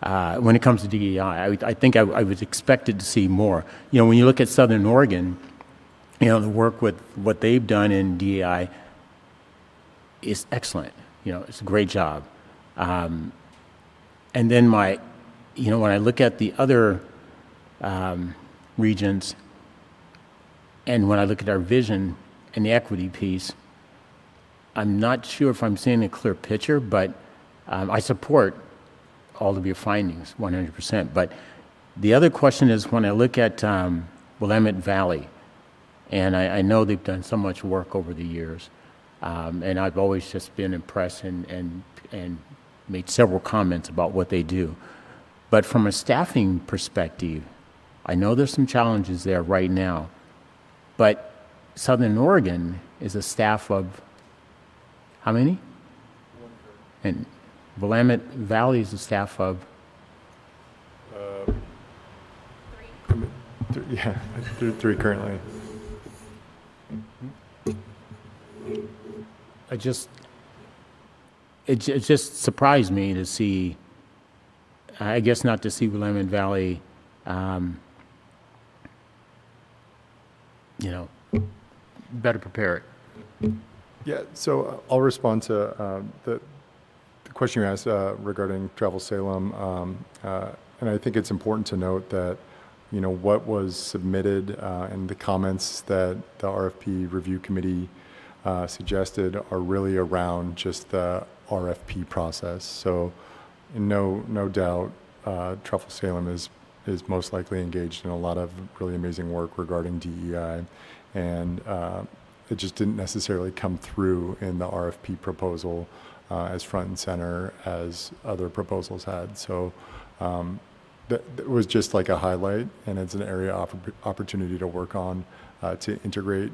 when it comes to DEI. I think I was expected to see more. When you look at Southern Oregon, the work with what they've done in DEI, is excellent. It's a great job. And then when I look at the other regions, and when I look at our vision and the equity piece, I'm not sure if I'm seeing a clear picture, but I support all of your findings 100%. But the other question is when I look at Willamette Valley, and I know they've done so much work over the years, and I've always just been impressed and made several comments about what they do. But from a staffing perspective, I know there's some challenges there right now, but Southern Oregon is a staff of how many? And Willamette Valley is a staff of?
Three currently.
It just surprised me to see, I guess not to see Willamette Valley, better prepared.
Yeah, so I'll respond to the question you asked regarding Travel Salem, and I think it's important to note that what was submitted and the comments that the RFP review committee suggested are really around just the RFP process. So, no doubt, Travel Salem is most likely engaged in a lot of really amazing work regarding DEI, and it just didn't necessarily come through in the RFP proposal as front and center as other proposals had. So that was just like a highlight, and it's an area of opportunity to work on to integrate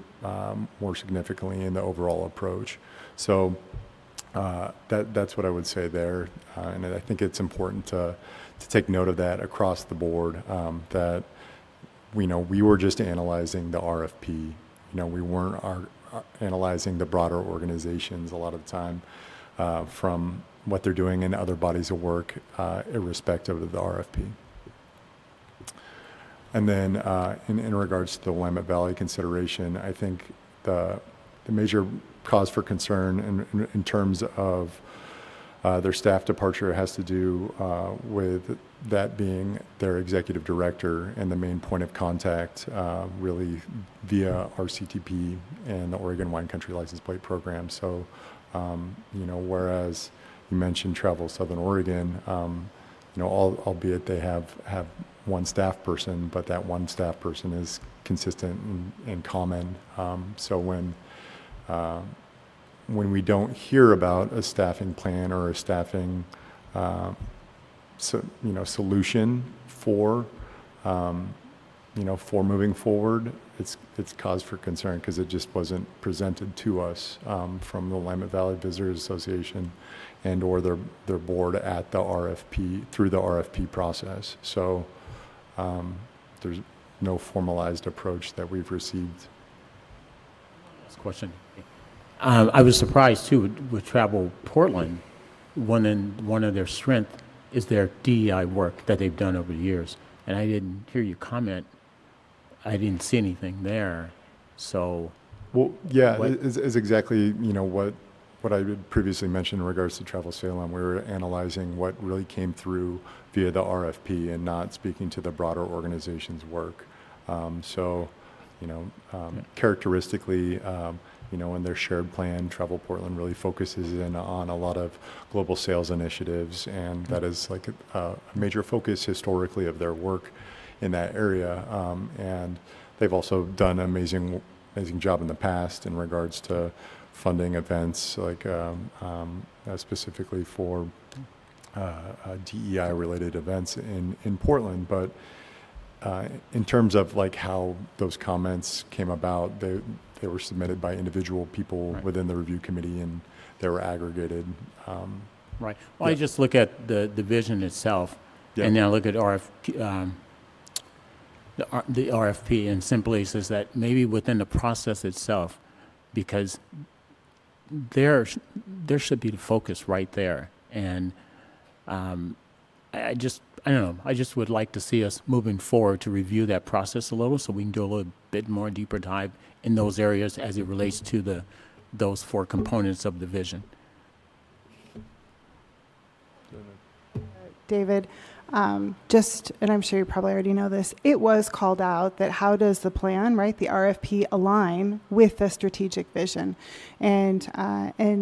more significantly in the overall approach. So that's what I would say there, and I think it's important to take note of that across the board, that we were just analyzing the RFP. We weren't analyzing the broader organizations a lot of the time from what they're doing in other bodies of work, irrespective of the RFP. And then in regards to the Willamette Valley consideration, I think the major cause for concern in terms of their staff departure has to do with that being their executive director and the main point of contact really via our CTP and the Oregon Wine Country License Plate Program. So, whereas you mentioned Travel Southern Oregon, albeit they have one staff person, but that one staff person is consistent and common. So when we don't hear about a staffing plan or a staffing solution for moving forward, it's cause for concern because it just wasn't presented to us from the Willamette Valley Visitors Association and or their board at the RFP through the RFP process. So there's no formalized approach that we've received.
Last question. I was surprised too with Travel Portland. One of their strengths is their DEI work that they've done over the years, and I didn't hear you comment. I didn't see anything there. So,
well, yeah, is exactly what I had previously mentioned in regards to Travel Salem. We were analyzing what really came through via the RFP and not speaking to the broader organization's work. Characteristically. In their shared plan, Travel Portland really focuses in on a lot of global sales initiatives, and that is like a major focus historically of their work in that area. And they've also done an amazing job in the past in regards to funding events, like specifically for DEI-related events in Portland. But in terms of like how those comments came about, they were submitted by individual people within the review committee, and they were aggregated.
Right. Well, I just look at the vision itself, and then I look at the RFP, and simply says that maybe within the process itself, because there should be the focus right there, and I don't know. I just would like to see us moving forward to review that process a little, so we can do a little bit more deeper dive in those areas as it relates to the those four components of the vision.
David, and I'm sure you probably already know this, it was called out that how does the plan, right, the RFP align with the strategic vision? And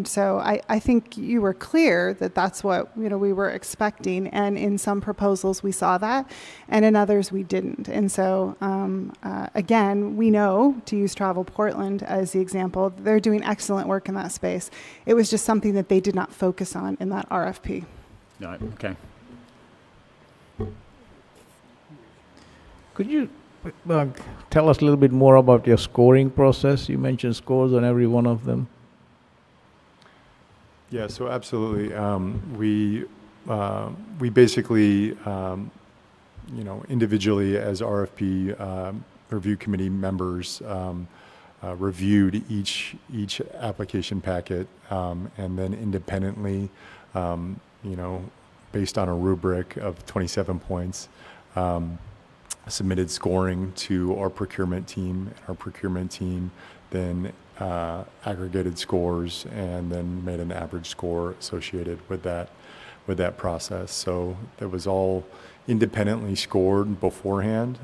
so I think you were clear that that's what we were expecting, and in some proposals we saw that, and in others we didn't. And so again, we know, to use Travel Portland as the example, they're doing excellent work in that space. It was just something that they did not focus on in that RFP.
All right, okay.
Could you tell us a little bit more about your scoring process? You mentioned scores on every one of them.
Yeah, so absolutely. We basically, individually as RFP review committee members, reviewed each application packet, and then independently, based on a rubric of 27 points, submitted scoring to our procurement team. Our procurement team then aggregated scores and then made an average score associated with that process. So that was all independently scored beforehand.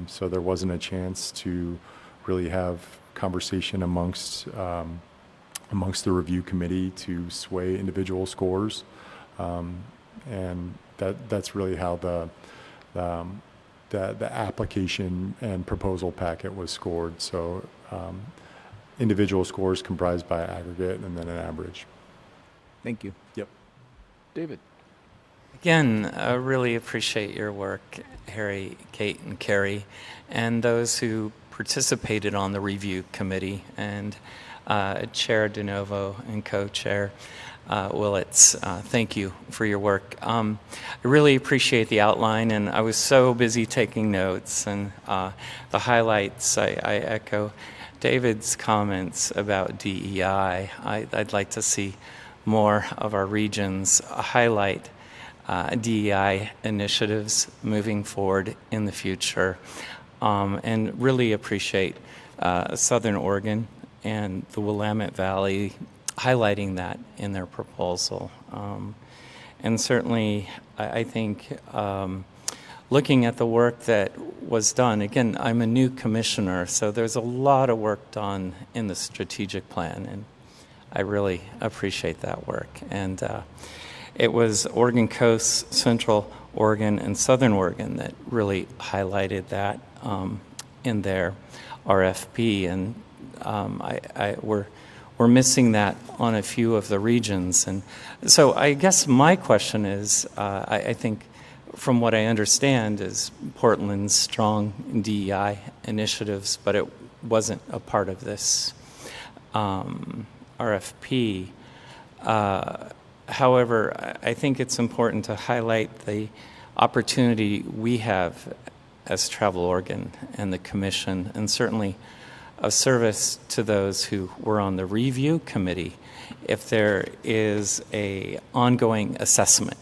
So there wasn't a chance to really have conversation amongst the review committee to sway individual scores, and that's really how the application and proposal packet was scored. So individual scores comprised by aggregate and then an average.
Thank you.
Yep.
David.
Again, I really appreciate your work, Harry, Kate, and Carrie, and those who participated on the review committee, and Chair DeNovo and Co-Chair Willits. Thank you for your work. I really appreciate the outline, and I was so busy taking notes, and the highlights, I echo David's comments about DEI. I'd like to see more of our regions highlight DEI initiatives moving forward in the future, and really appreciate Southern Oregon and the Willamette Valley highlighting that in their proposal. And certainly, I think looking at the work that was done, again, I'm a new commissioner, so there's a lot of work done in the strategic plan, and I really appreciate that work. And it was Oregon Coast, Central Oregon, and Southern Oregon that really highlighted that in their RFP, and we're missing that on a few of the regions. And so I guess my question is, I think from what I understand is Portland's strong DEI initiatives, but it wasn't a part of this RFP. However, I think it's important to highlight the opportunity we have as Travel Oregon and the Commission, and certainly of service to those who were on the review committee, if there is an ongoing assessment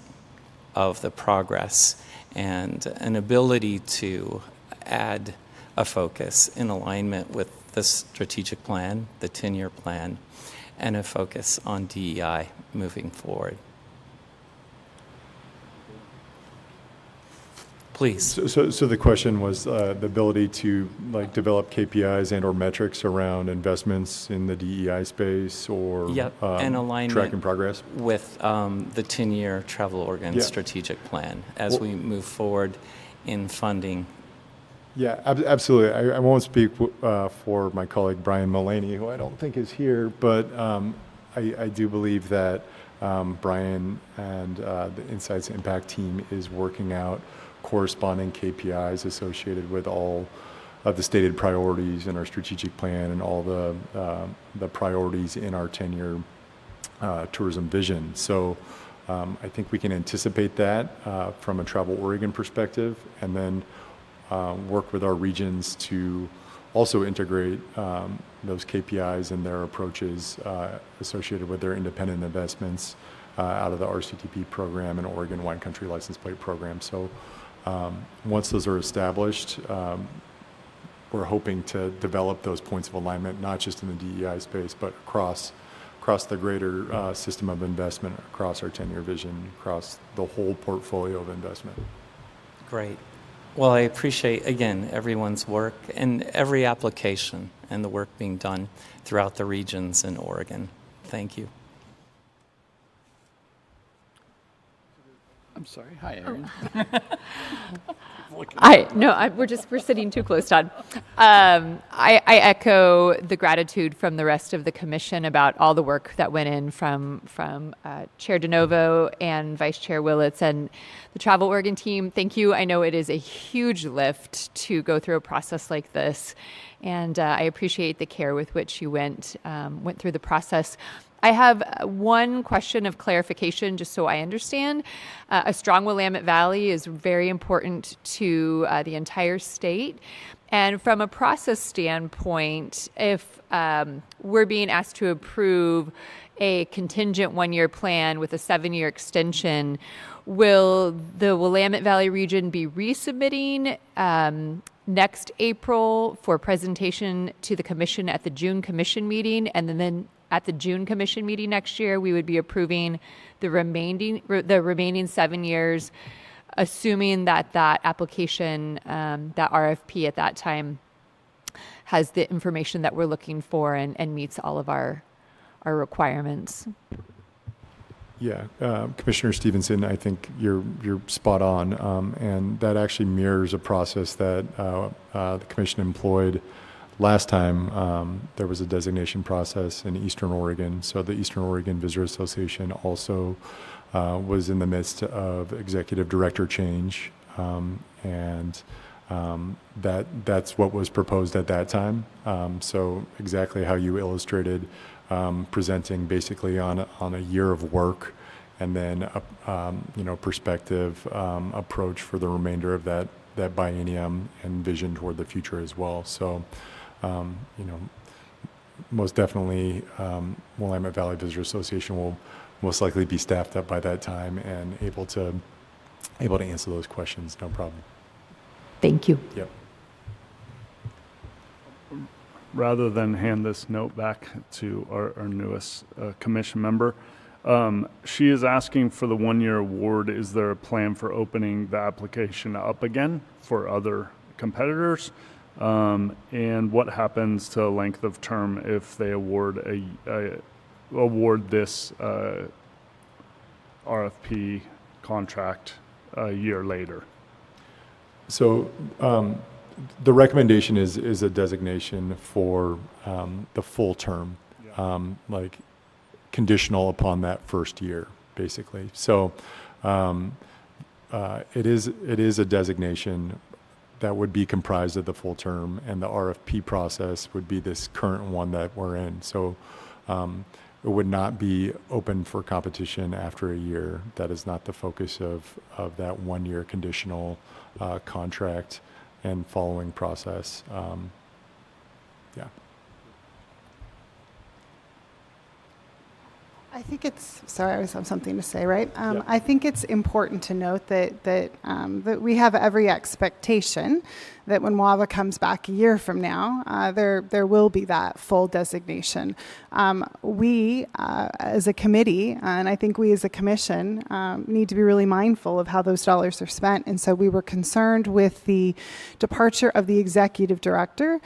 of the progress and an ability to add a focus in alignment with the strategic plan, the 10-year plan, and a focus on DEI moving forward. Please.
So the question was the ability to develop KPIs and/or metrics around investments in the DEI space, or
and alignment
tracking progress
with the 10-year Travel Oregon strategic plan as we move forward in funding.
Yeah, absolutely. I won't speak for my colleague Brian Mullaney, who I don't think is here, but I do believe that Brian and the Insights Impact team is working out corresponding KPIs associated with all of the stated priorities in our strategic plan and all the priorities in our 10-year tourism vision. So I think we can anticipate that from a Travel Oregon perspective, and then work with our regions to also integrate those KPIs and their approaches associated with their independent investments out of the RCTP program and Oregon Wine Country License Plate program. So once those are established, we're hoping to develop those points of alignment, not just in the DEI space, but across the greater system of investment, across our 10-year vision, across the whole portfolio of investment.
Great. Well, I appreciate, again, everyone's work and every application and the work being done throughout the regions in Oregon. Thank you.
I'm sorry. Hi, Erin.
We're sitting too close, Todd. I echo the gratitude from the rest of the commission about all the work that went in from Chair DeNovo and Vice Chair Willits and the Travel Oregon team. Thank you. I know it is a huge lift to go through a process like this, and I appreciate the care with which you went through the process. I have one question of clarification, just so I understand. A strong Willamette Valley is very important to the entire state. And from a process standpoint, if we're being asked to approve a contingent one-year plan with a 7-year extension, will the Willamette Valley region be resubmitting next April for presentation to the commission at the June commission meeting, and then at the June commission meeting next year, we would be approving the remaining 7 years, assuming that application, that RFP at that time, has the information that we're looking for and meets all of our requirements.
Yeah, Commissioner Stevenson, I think you're spot on, and that actually mirrors a process that the commission employed last time. There was a designation process in Eastern Oregon, so the Eastern Oregon Visitor Association also was in the midst of executive director change, and that's what was proposed at that time. So exactly how you illustrated, presenting basically on a year of work, and then a perspective approach for the remainder of that biennium and vision toward the future as well. So. Most definitely, Willamette Valley Visitor Association will most likely be staffed up by that time and able to answer those questions, no problem.
Thank you.
Yep.
Rather than hand this note back to our newest commission member, she is asking for the one-year award. Is there a plan for opening the application up again for other competitors? And what happens to length of term if they award this RFP contract a year later?
So the recommendation is a designation for the full term, like conditional upon that first year, basically. So it is a designation that would be comprised of the full term, and the RFP process would be this current one that we're in. So it would not be open for competition after a year. That is not the focus of that one-year conditional contract and following process. Yeah.
I think sorry, I always have something to say, right? I think it's important to note that we have every expectation that when WAVA comes back a year from now, there will be that full designation. We, as a committee, and I think we as a commission, need to be really mindful of how those dollars are spent. And so we were concerned with the departure of the executive director,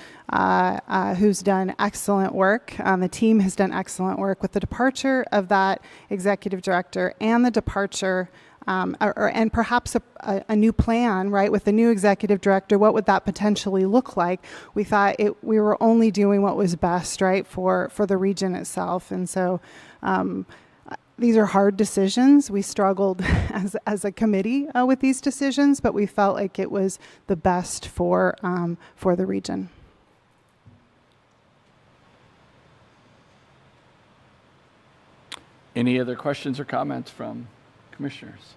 who's done excellent work. The team has done excellent work with the departure of that executive director and the departure and perhaps a new plan, right, with the new executive director. What would that potentially look like? We thought we were only doing what was best, right, for the region itself. And so these are hard decisions. We struggled as a committee with these decisions, but we felt like it was the best for the region.
Any other questions or comments from commissioners?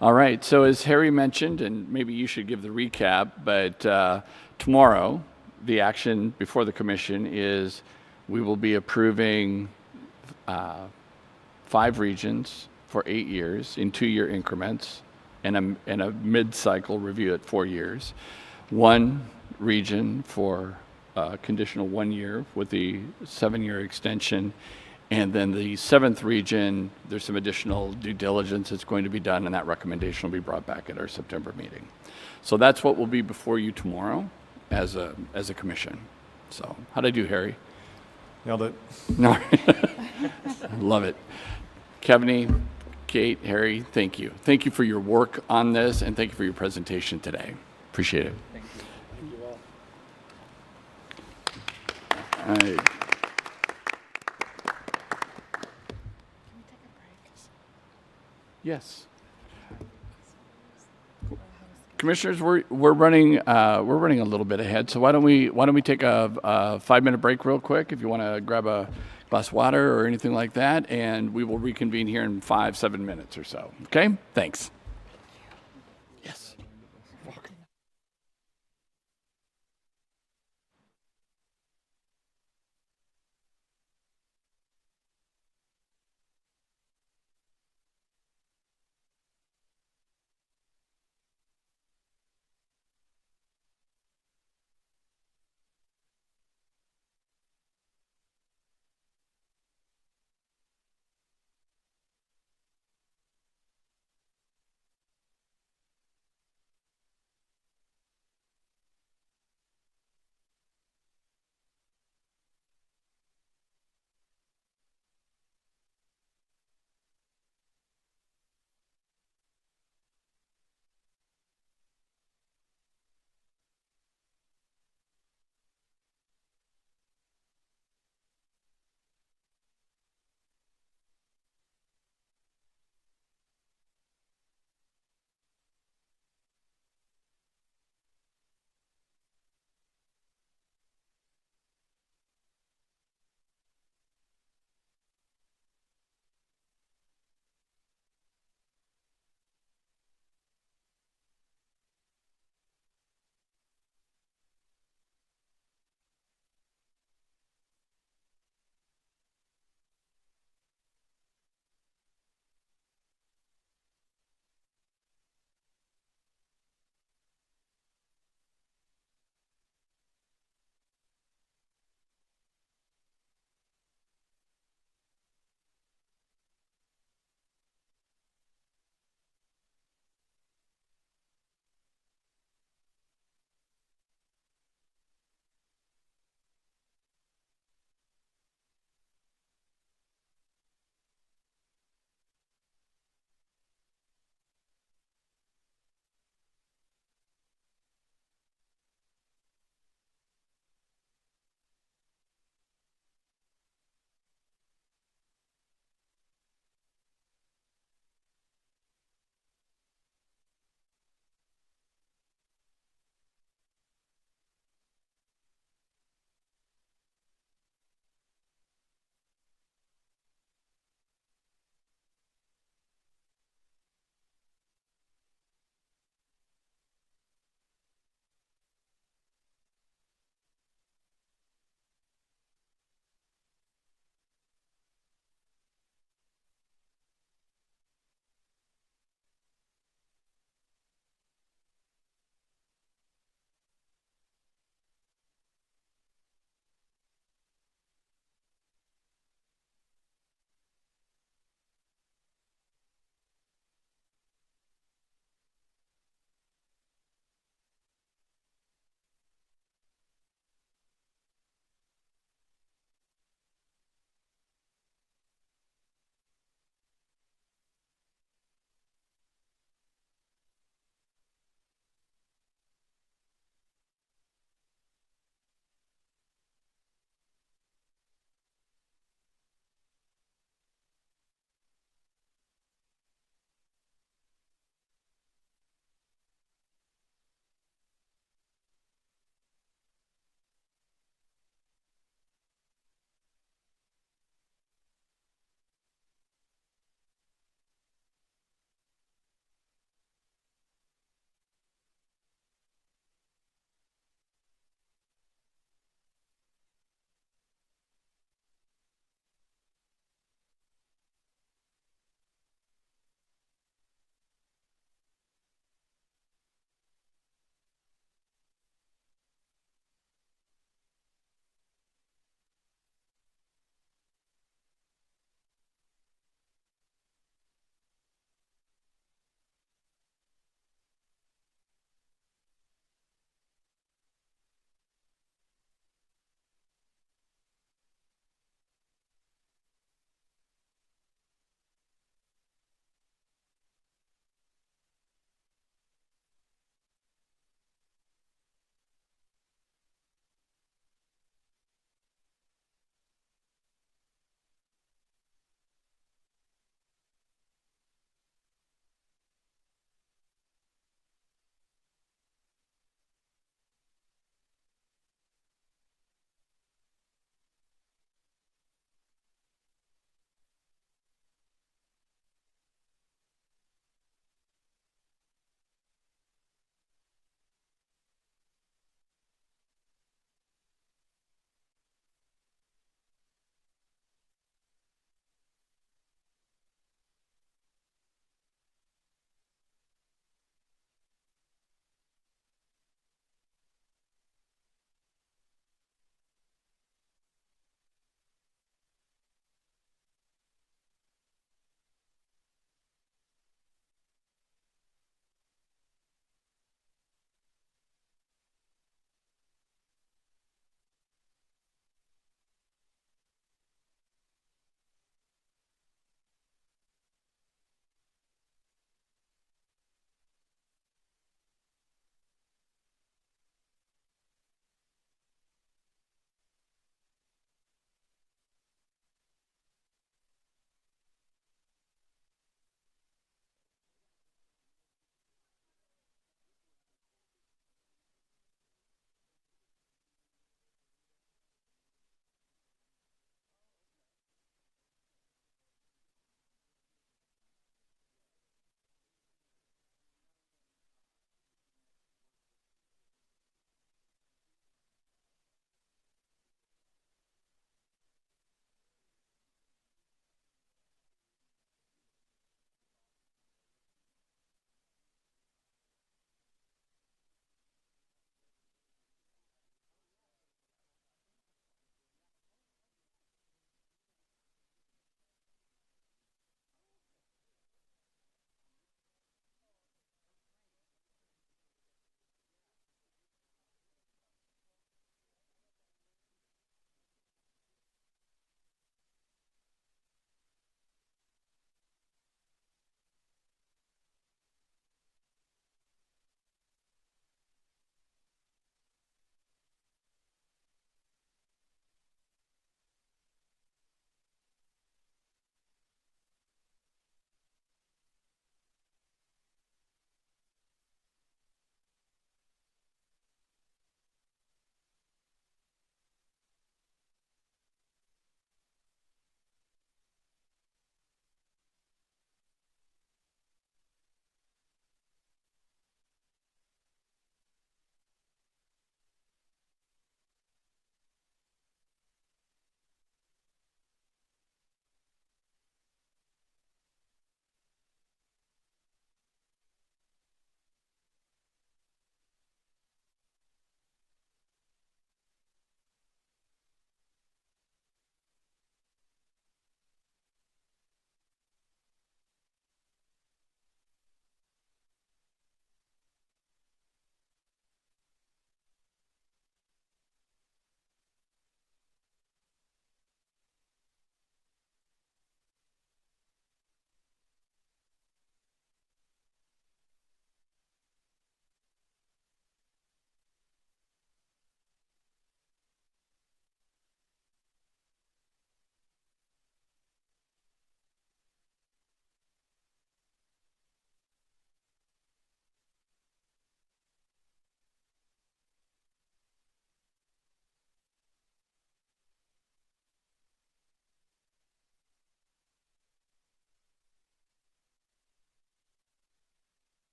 All right, so as Harry mentioned, and maybe you should give the recap, but tomorrow, the action before the commission is we will be approving 5 regions for 8 years in 2-year increments, and a mid-cycle review at 4 years. One region for conditional 1 year with the 7-year extension. And then the 7th region, there's some additional due diligence that's going to be done, and that recommendation will be brought back at our September meeting. So that's what will be before you tomorrow as a commission. So how'd I do, Harry?
Nailed it.
No. Love it. Kevney, Kate, Harry, thank you. Thank you for your work on this, and thank you for your presentation today. Appreciate it.
Thank you. Thank you all.
All right. Yes. Commissioners, we're running a little bit ahead, so why don't we take a 5-minute break real quick if you want to grab a glass of water or anything like that, and we will reconvene here in 5-7 minutes or so. Okay? Thanks. Yes.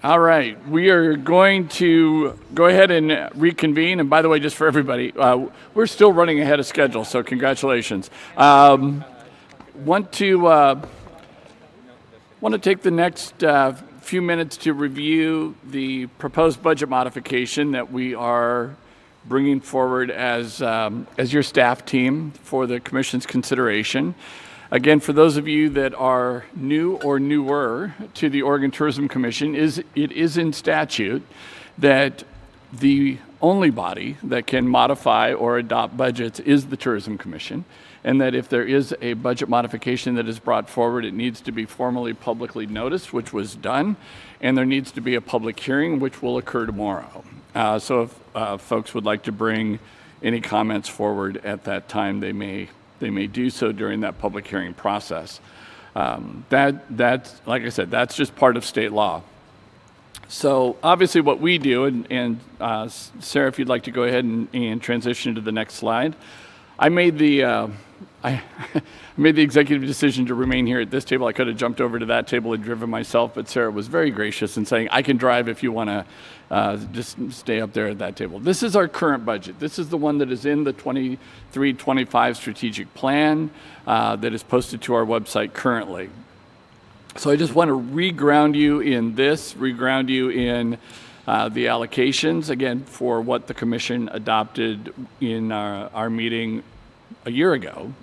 All right, we are going to go ahead and reconvene. And by the way, just for everybody, we're still running ahead of schedule, so congratulations. Want to take the next few minutes to review the proposed budget modification that we are bringing forward as your staff team for the Commission's consideration. Again, for those of you that are new or newer to the Oregon Tourism Commission, it is in statute that the only body that can modify or adopt budgets is the Tourism Commission, and that if there is a budget modification that is brought forward, it needs to be formally publicly noticed, which was done, and there needs to be a public hearing, which will occur tomorrow. So if folks would like to bring any comments forward at that time, they may do so during that public hearing process. That's, like I said, that's just part of state law. So obviously what we do, and Sarah, if you'd like to go ahead and transition to the next slide. I made the executive decision to remain here at this table. I could have jumped over to that table and driven myself, but Sarah was very gracious in saying, I can drive if you want to just stay up there at that table. This is our current budget. This is the one that is in the 23-25 strategic plan that is posted to our website currently. So I just want to reground you in this, reground you in the allocations, again, for what the Commission adopted in our meeting a year ago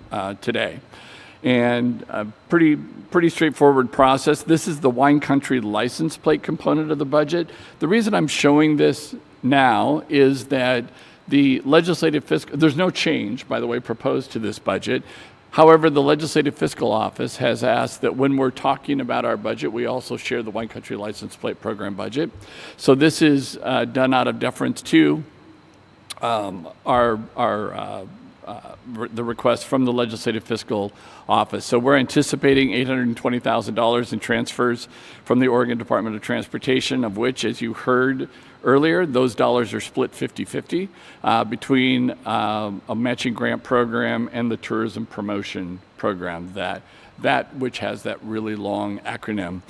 today. And a pretty straightforward process. This is the wine country license plate component of the budget. The reason I'm showing this now is that the legislative fiscal, there's no change, by the way, proposed to this budget. However, the Legislative Fiscal Office has asked that when we're talking about our budget, we also share the Wine Country License Plate Program budget. So this is done out of deference to the request from the Legislative Fiscal Office. So we're anticipating $820,000 in transfers from the Oregon Department of Transportation, of which, as you heard earlier, those dollars are split 50-50 between a matching grant program and the tourism promotion program, that which has that really long acronym.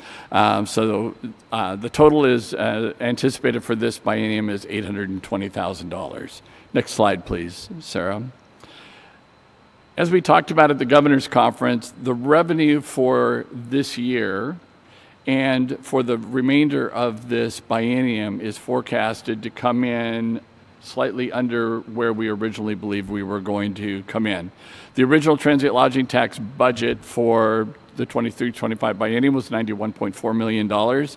So the total is anticipated for this biennium is $820,000. Next slide, please, Sarah. As we talked about at the Governor's Conference, the revenue for this year and for the remainder of this biennium is forecasted to come in slightly under where we originally believed we were going to come in. The original transient lodging tax budget for the 23-25 biennium was $91.4 million.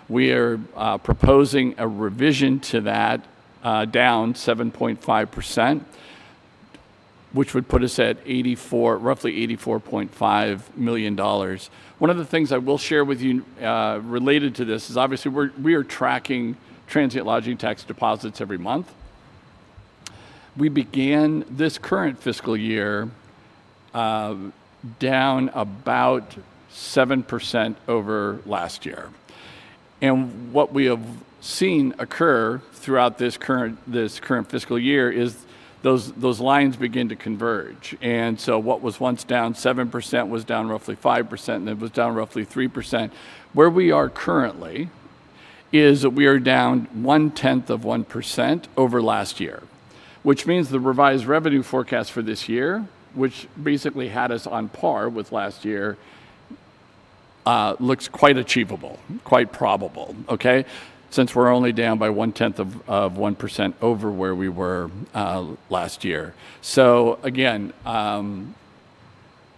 We are proposing a revision to that down 7.5%. which would put us at roughly $84.5 million. One of the things I will share with you related to this is obviously we are tracking transient lodging tax deposits every month. We began this current fiscal year down about 7% over last year. And what we have seen occur throughout this current fiscal year is those lines begin to converge. And so what was once down 7% was down roughly 5%, and it was down roughly 3%. Where we are currently is that we are down 0.1% over last year, which means the revised revenue forecast for this year, which basically had us on par with last year, looks quite achievable, quite probable, okay? Since we're only down by 0.1% of 1% over where we were last year. So again,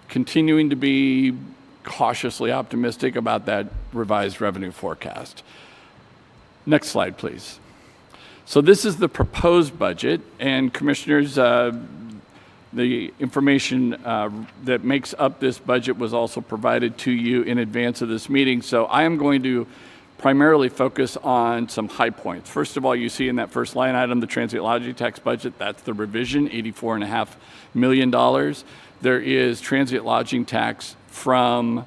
continuing to be cautiously optimistic about that revised revenue forecast. Next slide, please. So this is the proposed budget, and commissioners, the information that makes up this budget was also provided to you in advance of this meeting. So I am going to primarily focus on some high points. First of all, you see in that first line item, the transient lodging tax budget, that's the revision, $84.5 million. There is transient lodging tax from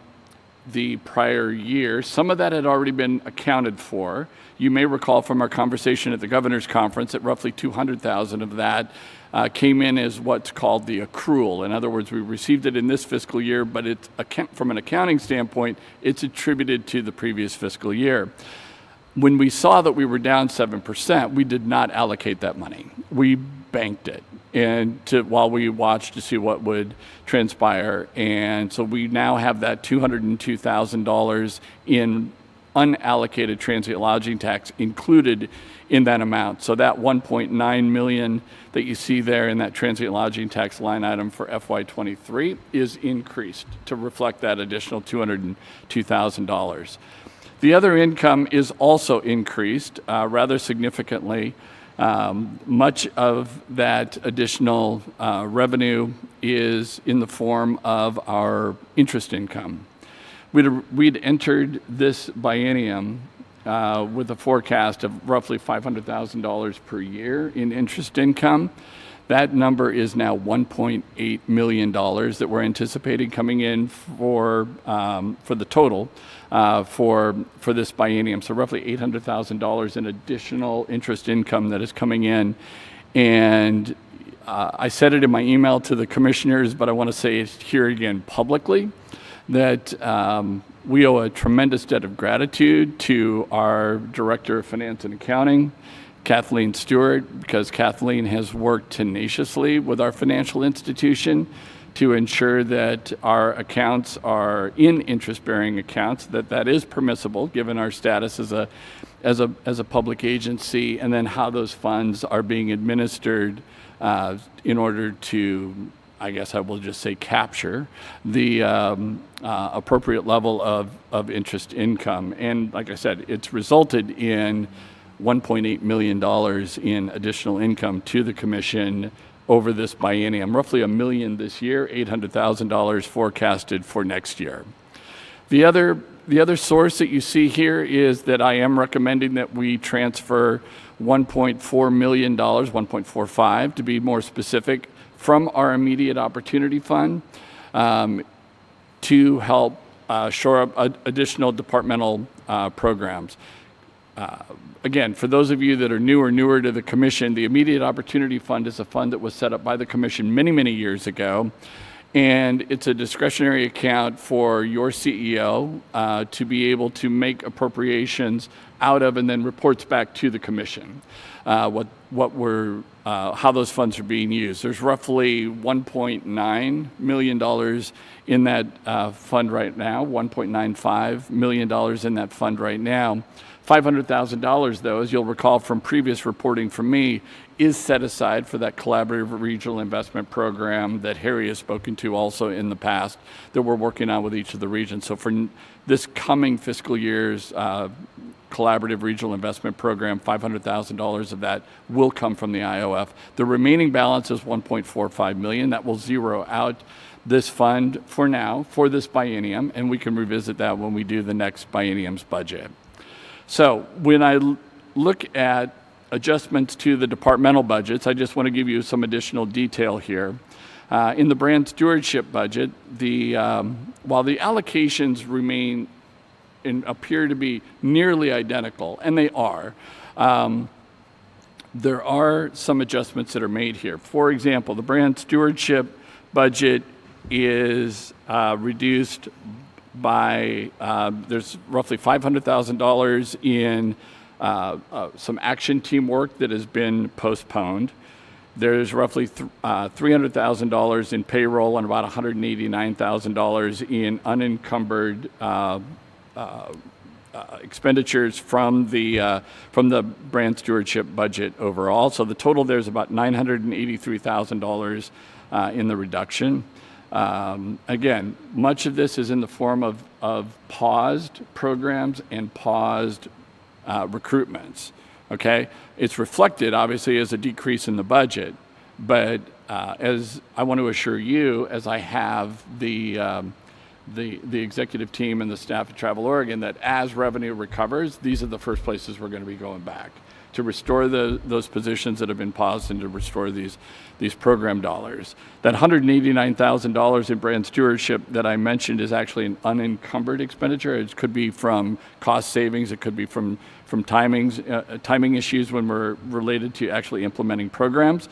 the prior year. Some of that had already been accounted for. You may recall from our conversation at the Governor's Conference that roughly $200,000 of that came in as what's called the accrual. In other words, we received it in this fiscal year, but it's from an accounting standpoint, it's attributed to the previous fiscal year. When we saw that we were down 7%, we did not allocate that money. We banked it while we watched to see what would transpire. And so we now have that $202,000 in unallocated transient lodging tax included in that amount. So that 1.9 million that you see there in that transient lodging tax line item for FY23 is increased to reflect that additional $202,000. The other income is also increased rather significantly. Much of that additional revenue is in the form of our interest income. We'd entered this biennium with a forecast of roughly $500,000 per year in interest income. That number is now $1.8 million that we're anticipating coming in for the total for this biennium. So roughly $800,000 in additional interest income that is coming in. And I said it in my email to the commissioners, but I want to say it here again publicly, that we owe a tremendous debt of gratitude to our Director of Finance and Accounting, Kathleen Stewart, because Kathleen has worked tenaciously with our financial institution to ensure that our accounts are in interest-bearing accounts, that is permissible given our status as a public agency, and then how those funds are being administered in order to, I guess I will just say, capture the appropriate level of interest income. And like I said, it's resulted in $1.8 million in additional income to the Commission over this biennium, roughly $1 million this year, $800,000 forecasted for next year. The other source that you see here is that I am recommending that we transfer $1.4 million, 1.45 to be more specific, from our immediate opportunity fund to help shore up additional departmental programs. Again, for those of you that are newer to the Commission, the Immediate Opportunity Fund is a fund that was set up by the Commission many years ago. And it's a discretionary account for your CEO to be able to make appropriations out of and then reports back to the Commission how those funds are being used. There's roughly $1.9 million in that fund right now, $1.95 million in that fund right now. $500,000, though, as you'll recall from previous reporting from me, is set aside for that collaborative regional investment program that Harry has spoken to also in the past that we're working on with each of the regions. So for this coming fiscal year's collaborative regional investment program, $500,000 of that will come from the IOF. The remaining balance is $1.45 million. That will zero out this fund for now, for this biennium, and we can revisit that when we do the next biennium's budget. So when I look at adjustments to the departmental budgets, I just want to give you some additional detail here. In the brand stewardship budget, while the allocations remain and appear to be nearly identical, and they are, there are some adjustments that are made here. For example, the brand stewardship budget is reduced by, there's roughly $500,000 in some action team work that has been postponed. There's roughly $300,000 in payroll and about $189,000 in unencumbered expenditures from the brand stewardship budget overall. So the total there's about $983,000 in the reduction. Again, much of this is in the form of paused programs and paused recruitments, okay? It's reflected, obviously, as a decrease in the budget, but as I want to assure you, as I have the executive team and the staff at Travel Oregon, that as revenue recovers, these are the first places we're going to be going back to restore those positions that have been paused and to restore these program dollars. That $189,000 in brand stewardship that I mentioned is actually an unencumbered expenditure. It could be from cost savings. It could be from timing issues when we're related to actually implementing programs.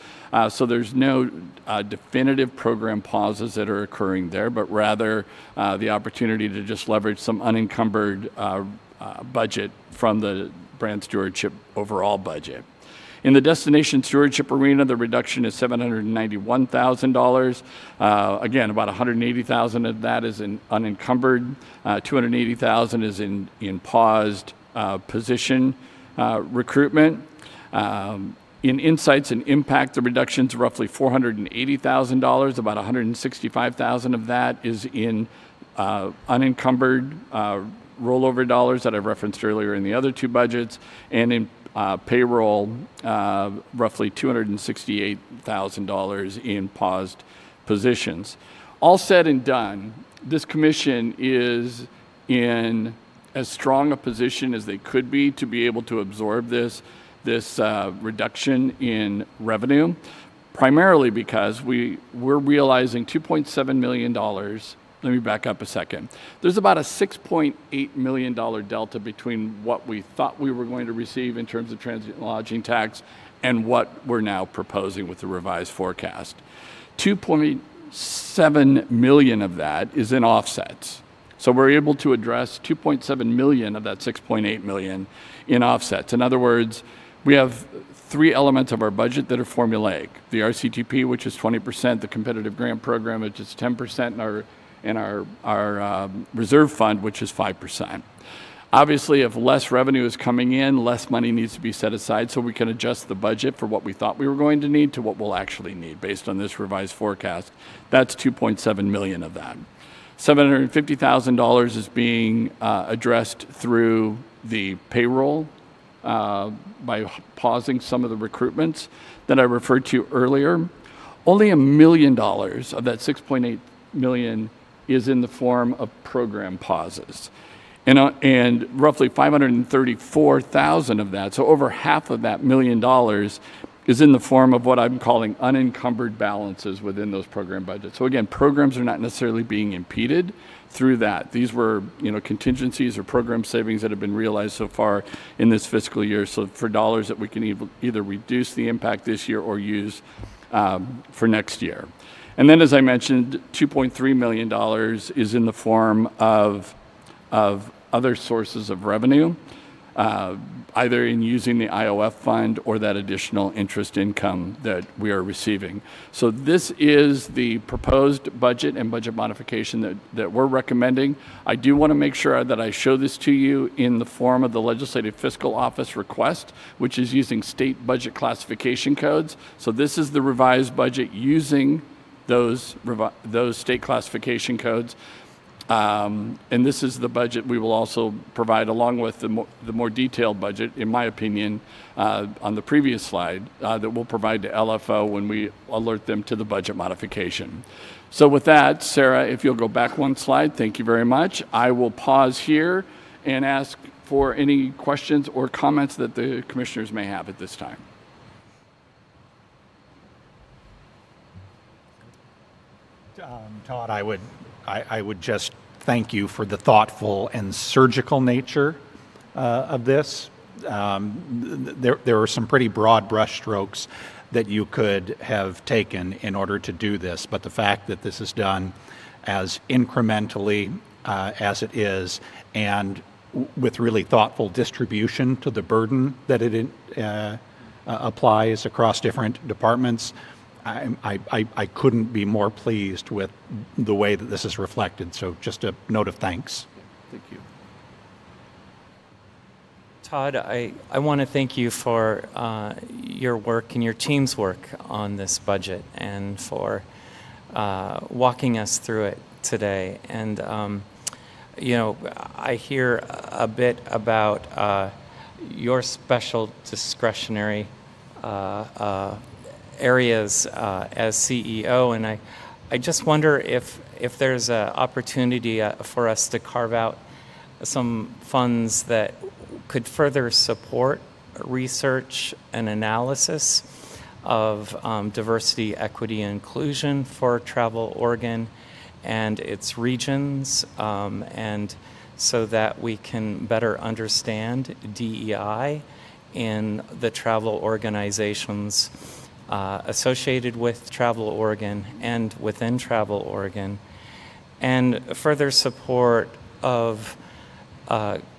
So there's no definitive program pauses that are occurring there, but rather the opportunity to just leverage some unencumbered budget from the brand stewardship overall budget. In the destination stewardship arena, the reduction is $791,000. Again, about $180,000 of that is in unencumbered. $280,000 is in paused position recruitment. In insights and impact, the reduction is roughly $480,000. About $165,000 of that is in unencumbered rollover dollars that I referenced earlier in the other two budgets, and in payroll, roughly $268,000 in paused positions. All said and done, this commission is in as strong a position as they could be to be able to absorb this reduction in revenue, primarily because we're realizing $2.7 million. Let me back up a second. There's about a $6.8 million delta between what we thought we were going to receive in terms of transient lodging tax and what we're now proposing with the revised forecast. 2.7 million of that is in offsets. So we're able to address 2.7 million of that 6.8 million in offsets. In other words, we have three elements of our budget that are formulaic. The RCTP, which is 20%, the competitive grant program, which is 10%, and our reserve fund, which is 5%. Obviously, if less revenue is coming in, less money needs to be set aside so we can adjust the budget for what we thought we were going to need to what we'll actually need based on this revised forecast. That's 2.7 million of that. $750,000 is being addressed through the payroll by pausing some of the recruitments that I referred to earlier. Only $1 million of that 6.8 million is in the form of program pauses. And roughly 534,000 of that, so over half of that $1 million, is in the form of what I'm calling unencumbered balances within those program budgets. So again, programs are not necessarily being impeded through that. These were, contingencies or program savings that have been realized so far in this fiscal year. So for dollars that we can either reduce the impact this year or use for next year. And then, as I mentioned, $2.3 million is in the form of other sources of revenue, either in using the IOF fund or that additional interest income that we are receiving. So this is the proposed budget and budget modification that we're recommending. I do want to make sure that I show this to you in the form of the Legislative Fiscal Office request, which is using state budget classification codes. So this is the revised budget using those state classification codes. And this is the budget we will also provide along with the more detailed budget, in my opinion, on the previous slide, that we'll provide to LFO when we alert them to the budget modification. So with that, Sarah, if you'll go back one slide, thank you very much. I will pause here and ask for any questions or comments that the commissioners may have at this time.
Todd, I would just thank you for the thoughtful and surgical nature of this. There are some pretty broad brushstrokes that you could have taken in order to do this, but the fact that this is done as incrementally as it is and with really thoughtful distribution to the burden that it applies across different departments, I couldn't be more pleased with the way that this is reflected. So just a note of thanks.
Thank you.
Todd, I want to thank you for your work and your team's work on this budget and for walking us through it today. And, I hear a bit about your special discretionary areas as CEO, and I just wonder if there's an opportunity for us to carve out some funds that could further support research and analysis of diversity, equity, and inclusion for Travel Oregon and its regions, and so that we can better understand DEI in the travel organizations associated with Travel Oregon and within Travel Oregon, and further support of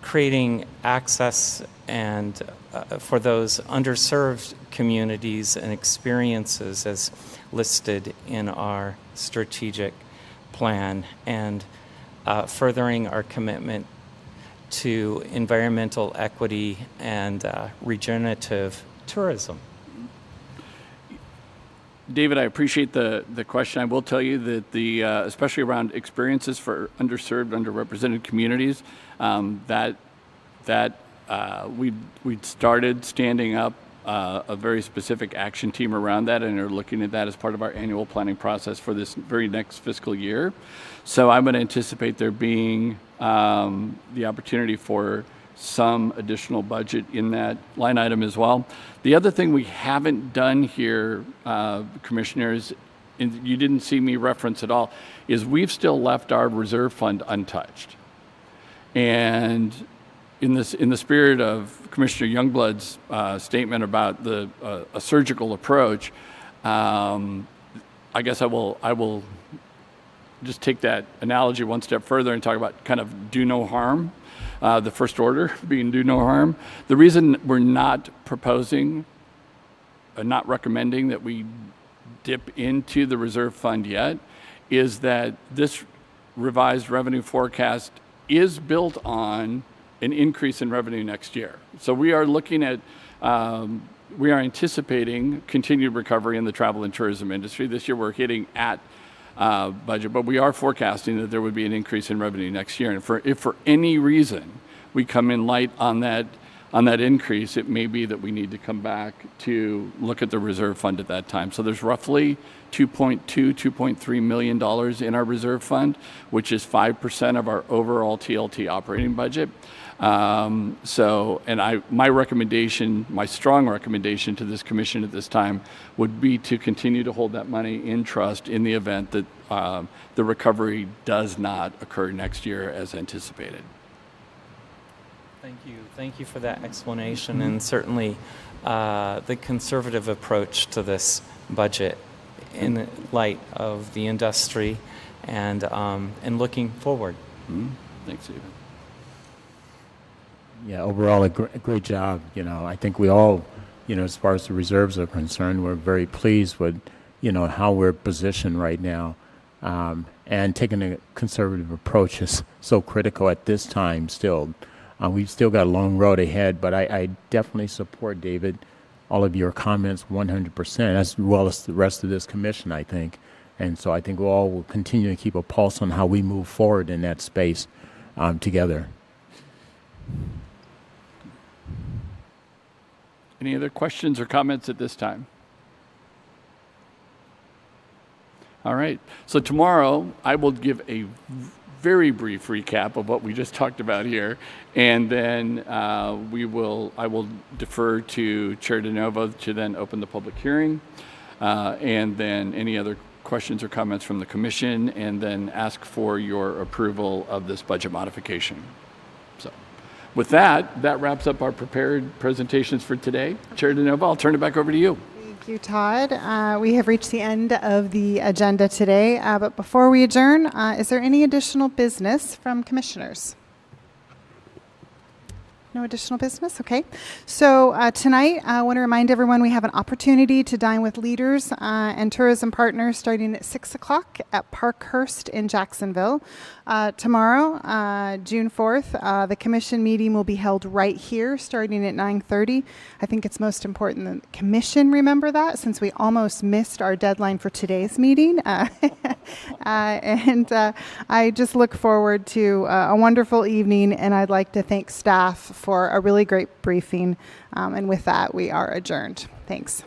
creating access and for those underserved communities and experiences as listed in our strategic plan, and furthering our commitment to environmental equity and regenerative tourism.
David, I appreciate the question. I will tell you that the especially around experiences for underserved, underrepresented communities, we started standing up a very specific action team around that, and are looking at that as part of our annual planning process for this very next fiscal year. So I'm going to anticipate there being the opportunity for some additional budget in that line item as well. The other thing we haven't done here, commissioners, and you didn't see me reference at all, is we've still left our reserve fund untouched. And in the spirit of Commissioner Youngblood's statement about a surgical approach, I guess I will just take that analogy one step further and talk about kind of do no harm. The first order being do no harm. The reason we're not proposing, not recommending that we dip into the reserve fund yet is that this revised revenue forecast is built on an increase in revenue next year. So we are looking at, we are anticipating continued recovery in the travel and tourism industry. This year we're hitting at budget, but we are forecasting that there would be an increase in revenue next year. And if for any reason we come in light on that increase, it may be that we need to come back to look at the reserve fund at that time. So there's roughly $2.3 million in our reserve fund, which is 5% of our overall TLT operating budget. My recommendation, my strong recommendation to this commission at this time would be to continue to hold that money in trust in the event that the recovery does not occur next year as anticipated.
Thank you. Thank you for that explanation, and certainly the conservative approach to this budget in light of the industry and looking forward.
Mm-hmm. Thanks, David.
Yeah, overall, a great job. I think we all, as far as the reserves are concerned, we're very pleased with, how we're positioned right now. And taking a conservative approach is so critical at this time still. We've still got a long road ahead, but I definitely support, David, all of your comments 100%, as well as the rest of this commission, I think. And so I think we all will continue to keep a pulse on how we move forward in that space together.
Any other questions or comments at this time? All right. So tomorrow I will give a very brief recap of what we just talked about here, and then I will defer to Chair DeNovo to then open the public hearing, and then any other questions or comments from the commission, and then ask for your approval of this budget modification. So with that wraps up our prepared presentations for today. Chair DeNovo, I'll turn it back over to you.
Thank you, Todd. We have reached the end of the agenda today, but before we adjourn, is there any additional business from commissioners? No additional business? Okay. So tonight, I want to remind everyone we have an opportunity to dine with leaders and tourism partners starting at 6 o'clock at Parkhurst in Jacksonville. Tomorrow, June 4th, the commission meeting will be held right here starting at 9:30. I think it's most important that the commission remember that, since we almost missed our deadline for today's meeting. And I just look forward to a wonderful evening, and I'd like to thank staff for a really great briefing. And with that, we are adjourned. Thanks.